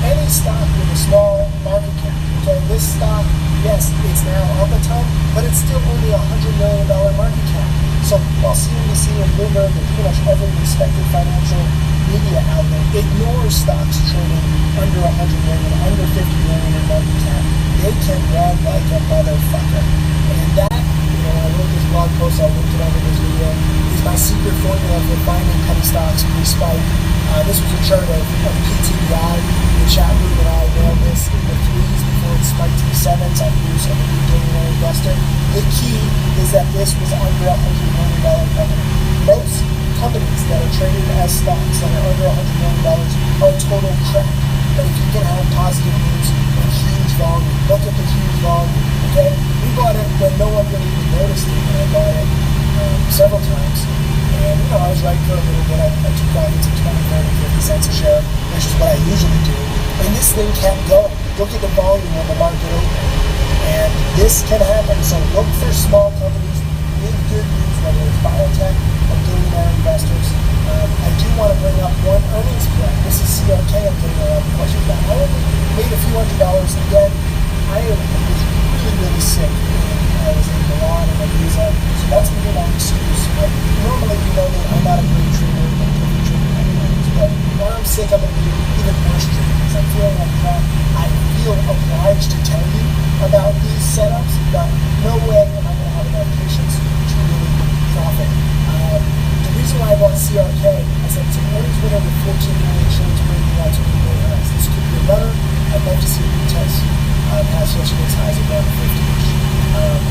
Any stock with a small market cap. Okay, this stock, yes, it's now up a ton, but it's still only a $100 million market cap. So while CNBC and Bloomberg and pretty much every respected financial media outlet ignores stocks trading under 100 million, under 50 million in market cap, they can run like a motherfucker. And that, I wrote this blog post, I'll link it under this video, is my secret formula for finding penny stocks pre-spike. This was a chart of PTBI. The chat room and I nailed this in the 3s before it spiked to the 7s. I used a new billionaire investor. The key is that this was under a $100 million company. Most companies that are traded as stocks that are under $100 million are total crap. But if you can have positive news and huge volume, look at the huge volume, okay? We bought it when no one really even noticed it, and I bought it several times. And, I was right for a little bit. I took profits of 20, 30, 50 cents a share, which is what I usually do. And this thing kept going. Look at the volume when the market opened. And this can happen. So look for small companies with good news, whether it's biotech or billionaire investors. I do want to bring up one earnings play. This is CRK. I'm getting a lot of questions about. I only made a few $100s. Again, I was really sick. I was in Milan and Ibiza, so that's really my excuse. Normally, that I'm not a great trader, I'm a perfect trader anyways, but when I'm sick, I'm going to be even worse trader because I'm feeling like crap. I feel obliged to tell you about these setups, but no way am I going to have enough patience to really profit. The reason why I bought CRK, I said it's an earnings winner with 14 million shares breaking out to be really nice. This could be a runner. I'd love to see a retest past yesterday's highs of 150-ish.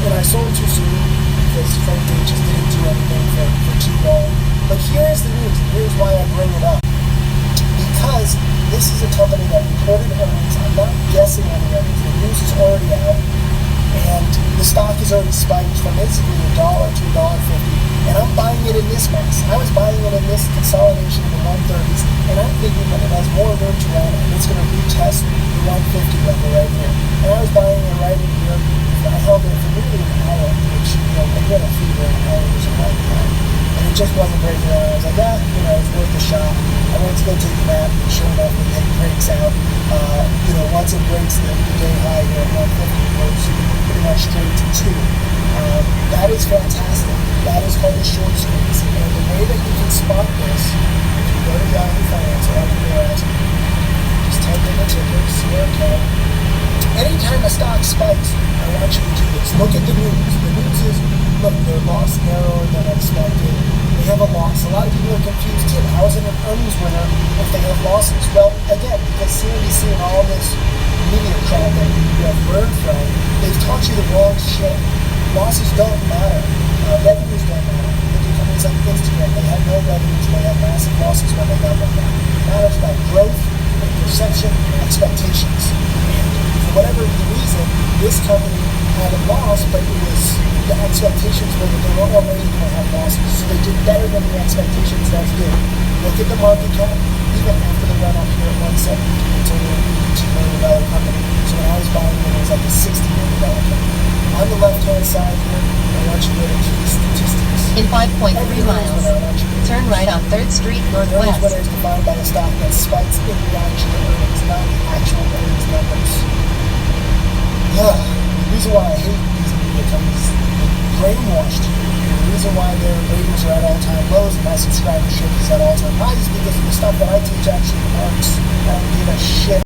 And I sold too soon because frankly it just didn't do anything for too long. But here's the news, and here's why I bring it up. Because this is a company that reported earnings. I'm not guessing on the earnings. The news is already out. And the stock has already spiked from basically $1 to $1.50. And I'm buying it in this mess. I was buying it in this consolidation in the 130s. And I'm thinking that it has more room to run and it's going to retest the 150 level right here. And I was buying it right in here. I held it for nearly an hour, which, when you're in a fever, an hour is a long time. And it just wasn't breaking out. I was like, it's worth a shot. I wanted to go take a nap, and sure enough, when it breaks out, once it breaks the day high here at 150, it goes pretty much straight to 2. That is fantastic. That is called a short squeeze. And the way that you can spot this, if you go to Yahoo Finance or Yahoo, just type in the ticker, CRK. Anytime a stock spikes, I want you to do this. Look at the news. The news is, look, their loss narrower than expected. They have a loss. A lot of people are confused too. How is it an earnings winner if they have losses? Well, again, because CNBC and all this media crap that you have learned from, they've taught you the wrong shit. Losses don't matter. Revenues don't matter. Look at companies like Instagram. They had no revenues. They had massive losses when they got them down. It matters about growth and perception and expectations. And for whatever reason, this company had a loss, but it was the expectations were that they were already going to have losses. So they did better than the expectations. That's good. Look at the market cap. Even after the run up here at 170, it's only a $2 million company. So when I was buying it, it was like a $60 million company. On the left-hand side here, I want you to go to key statistics. In 5.3 miles, turn right on 3rd Street Earnings Northwest. winner is defined by the stock that spikes in reaction to earnings, not the actual earnings numbers. The reason why I hate these media companies, they're brainwashed you. The reason why their ratings are at all-time lows and my subscribership is at all-time highs is because the stuff that I teach actually works. I don't give a shit.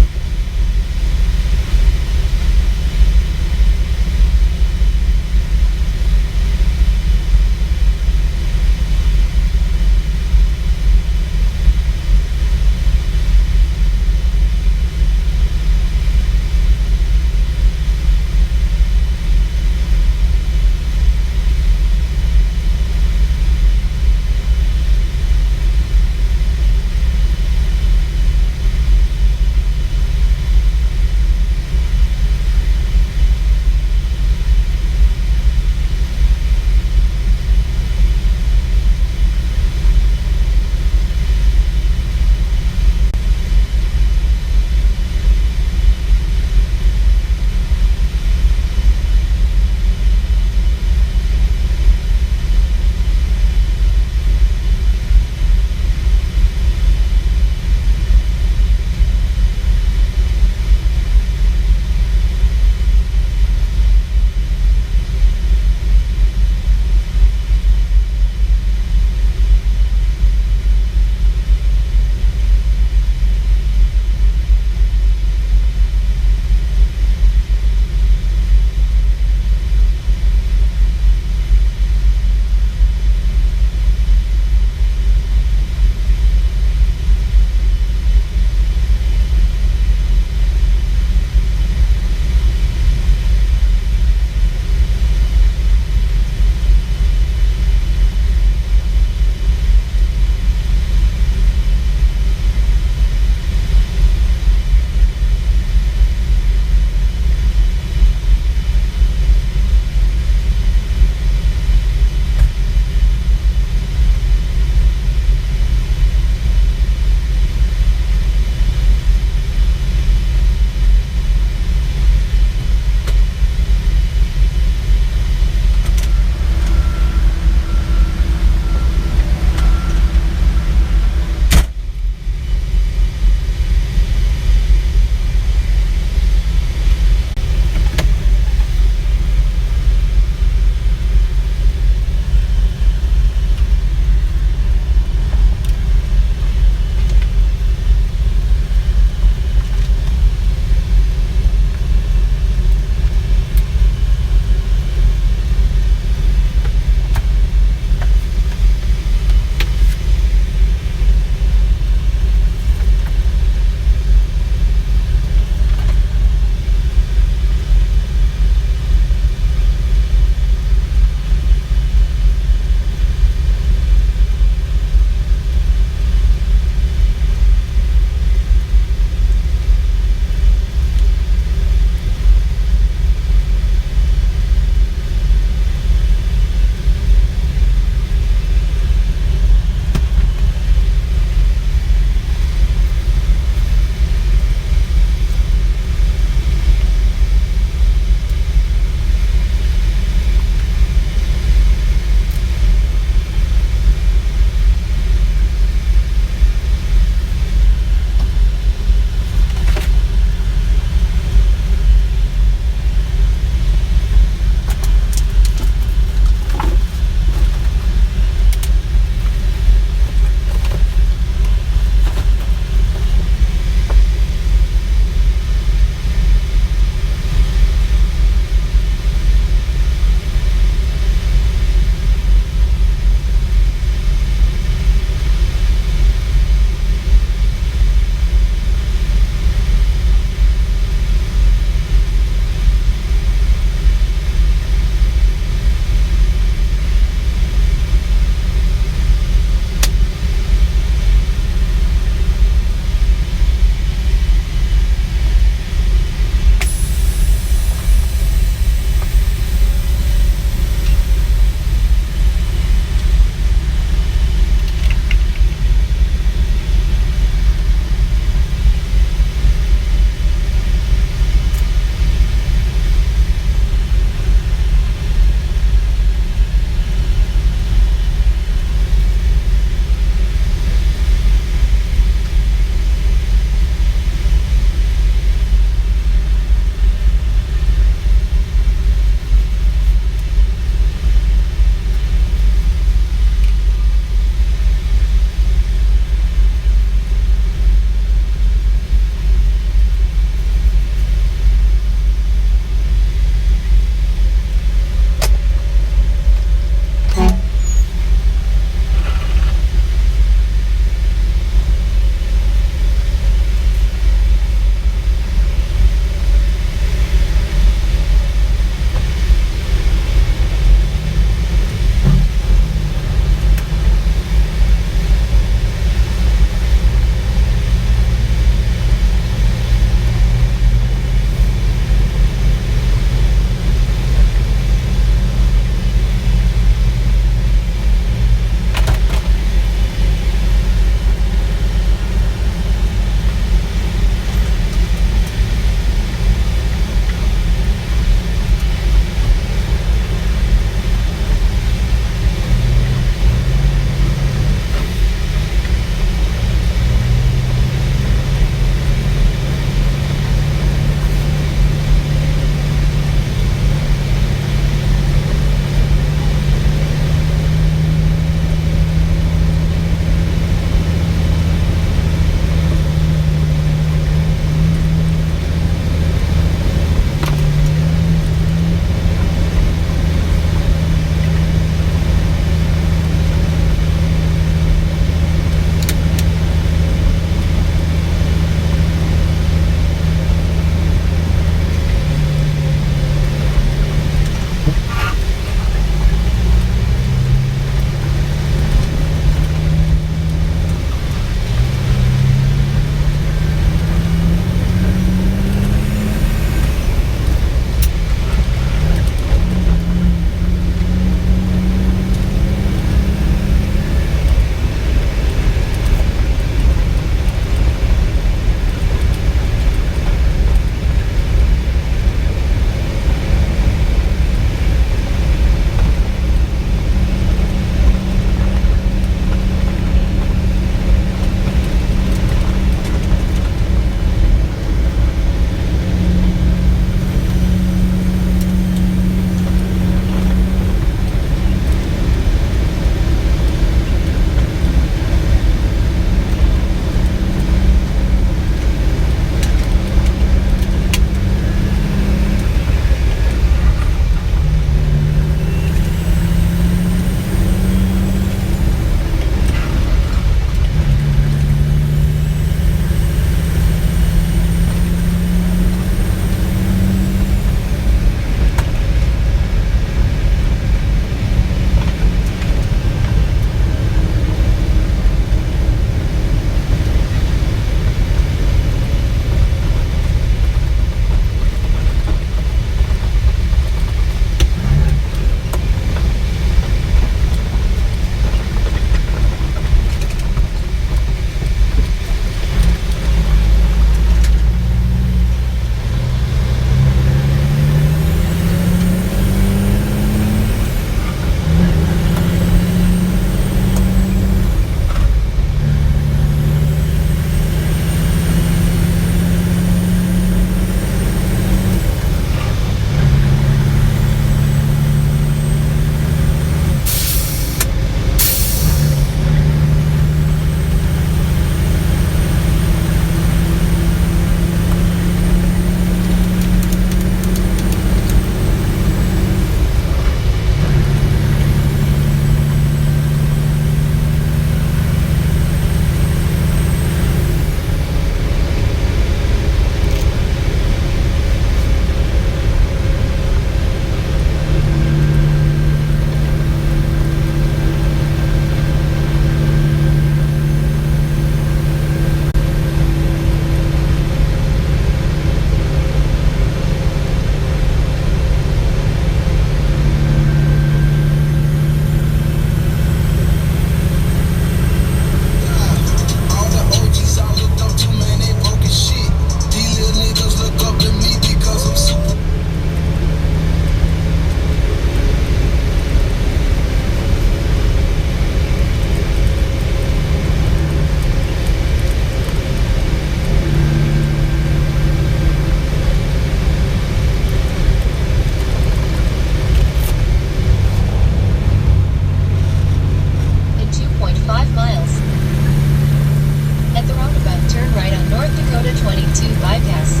22 bypass.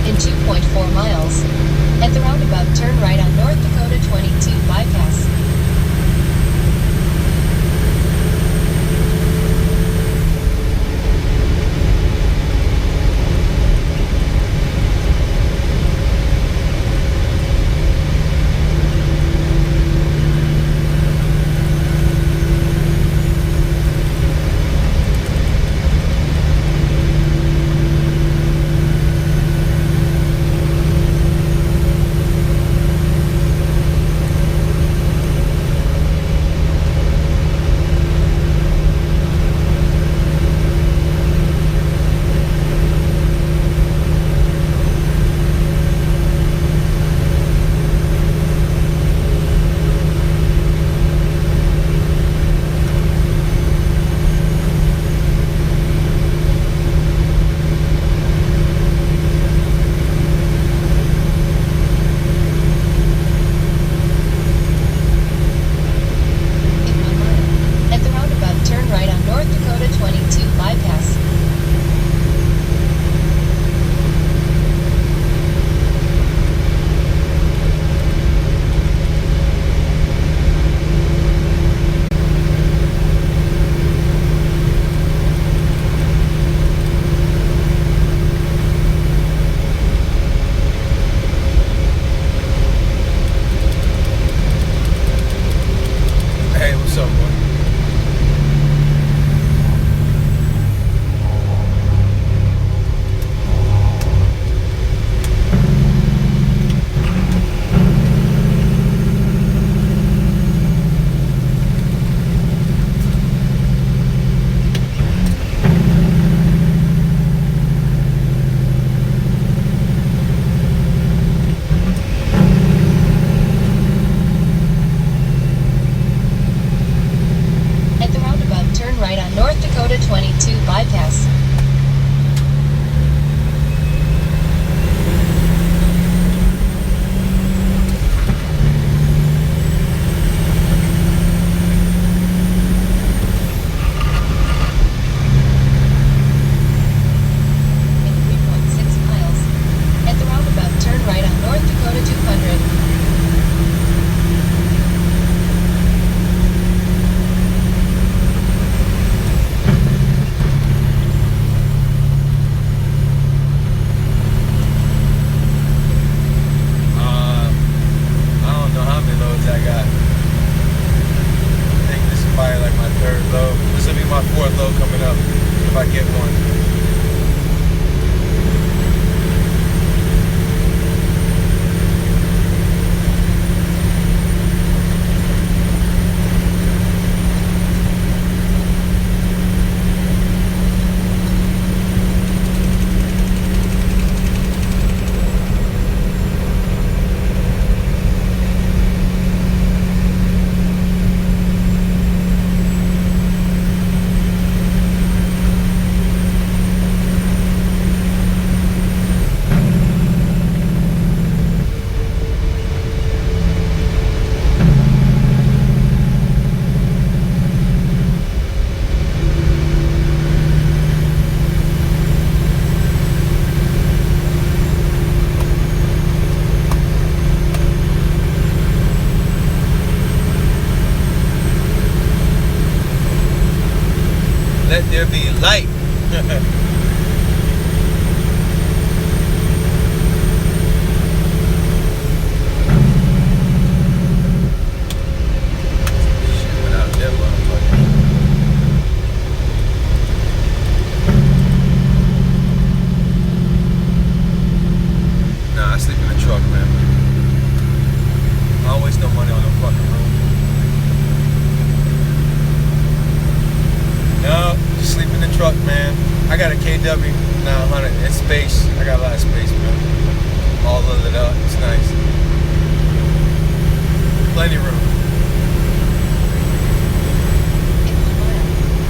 In 2.4 miles, at the roundabout, turn right on North Dakota 22 bypass. Let there be light. Shit went out there, motherfucker. Nah, I sleep in the truck, man. I don't waste no money on no fucking room. No, just sleep in the truck, man. I got a KW 900. It's space. I got a lot of space, man. All loaded up. It's nice. Plenty of room.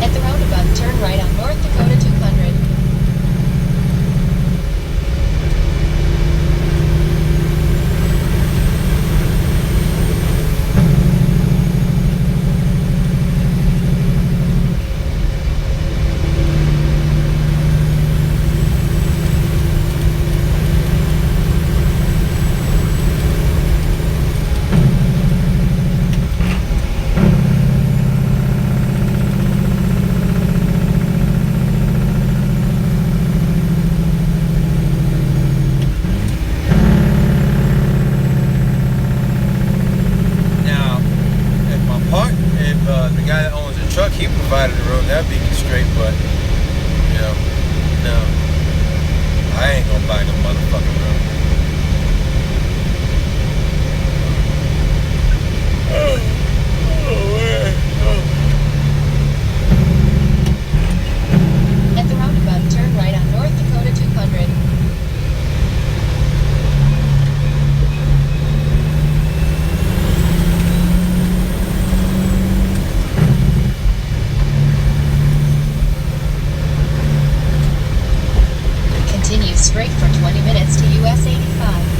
At the roundabout, turn right on North Dakota 200. brake for 20 minutes to US 85.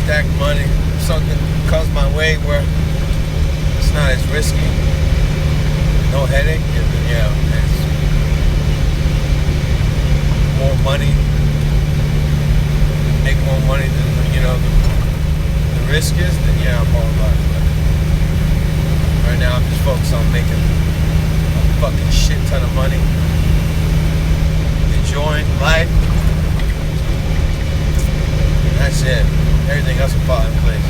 Stack money, something comes my way where it's not as risky. No headache. Yeah, it's more money. Make more money than the risk is. Then yeah, I'm all about it. But right now, I'm just focused on making a fucking shit ton of money, enjoying life. And that's it. Everything else will fall in place.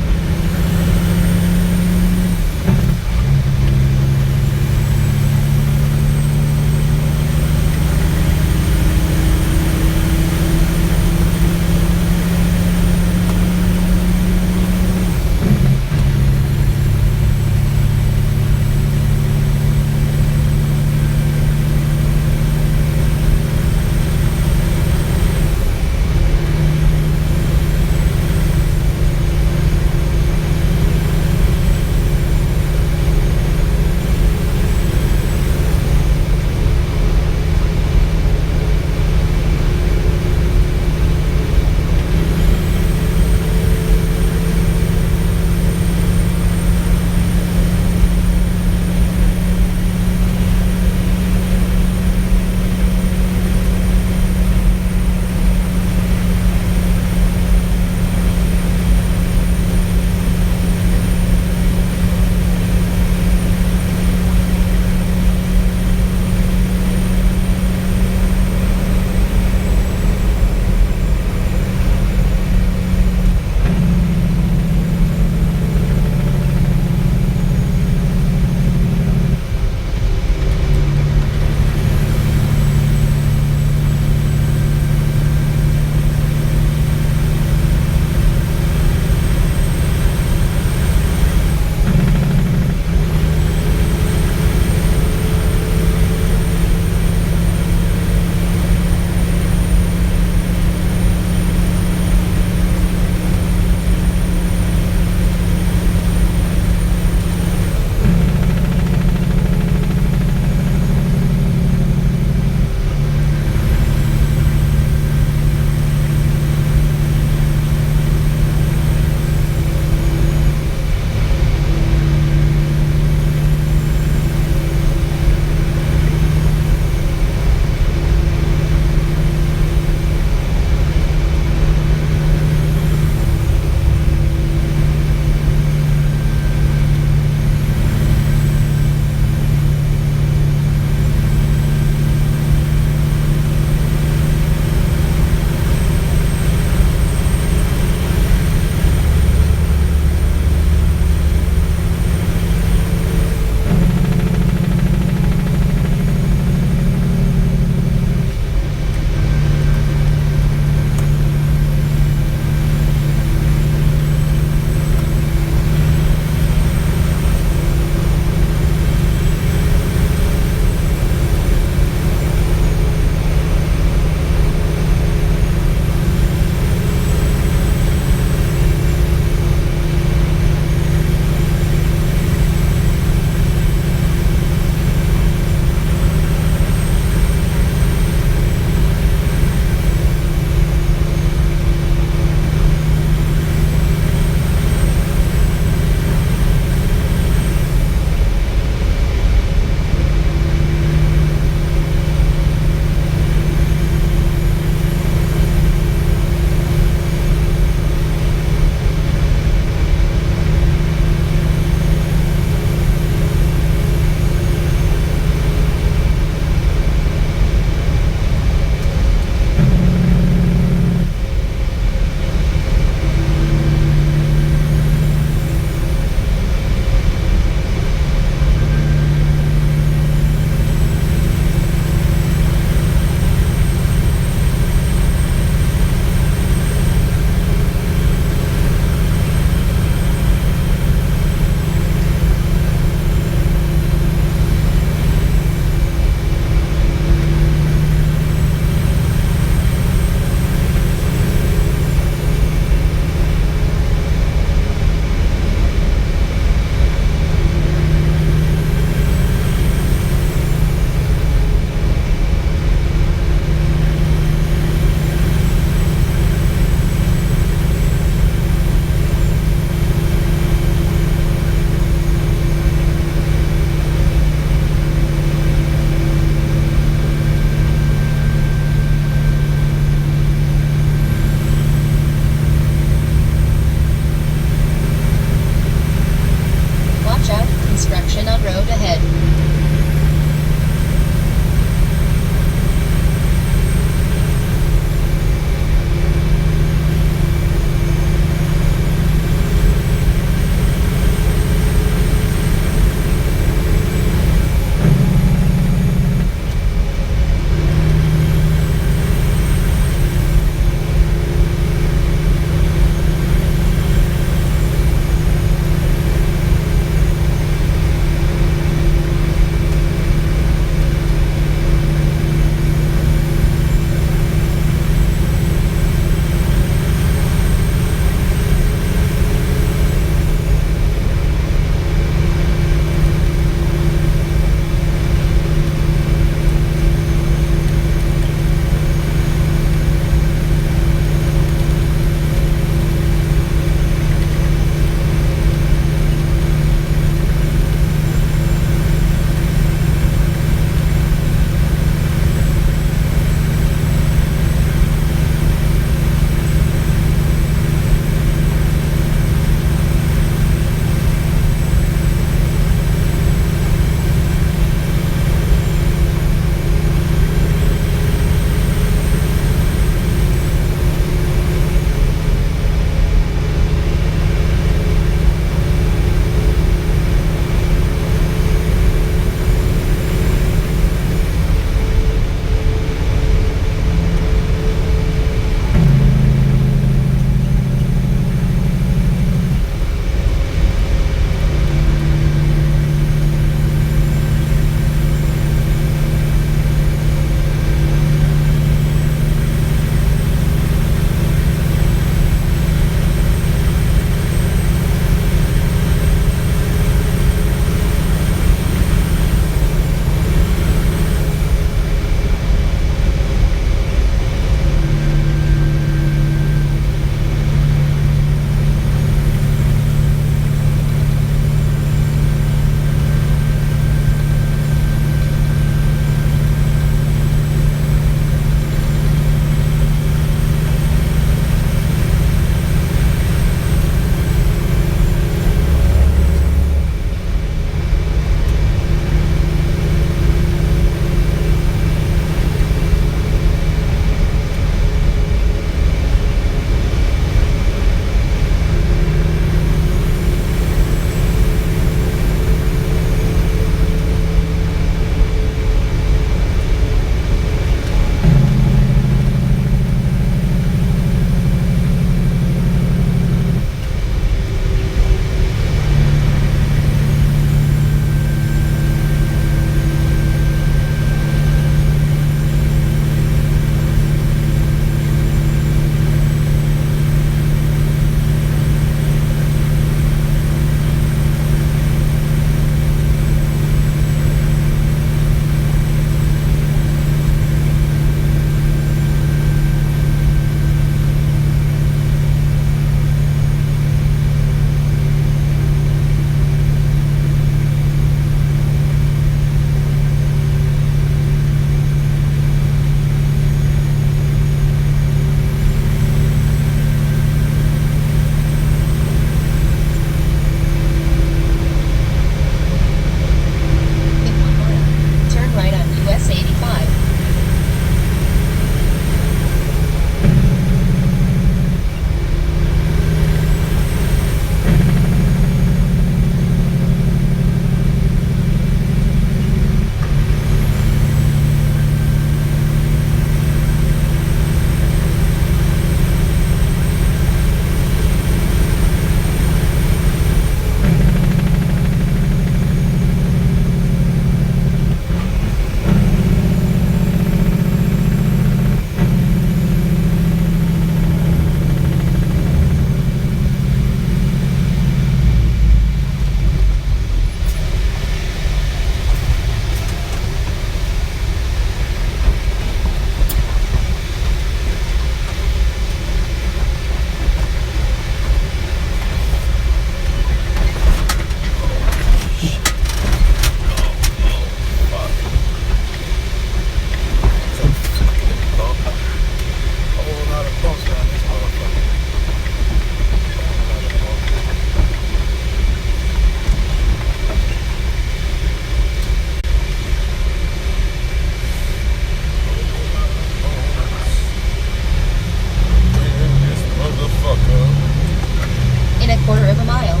quarter of a mile.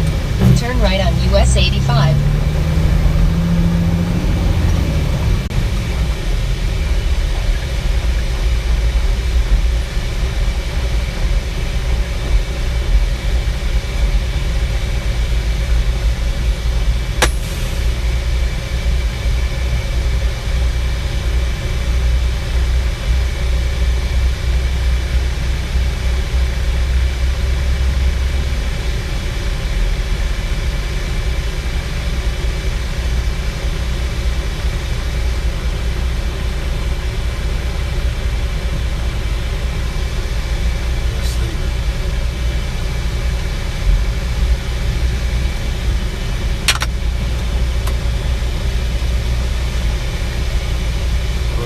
Turn right on US 85.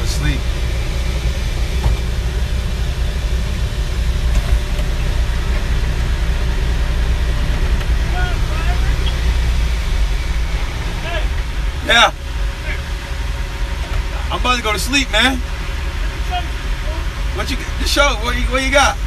Sleep. Yeah. I'm about to go to sleep, man. What you the show? What you got?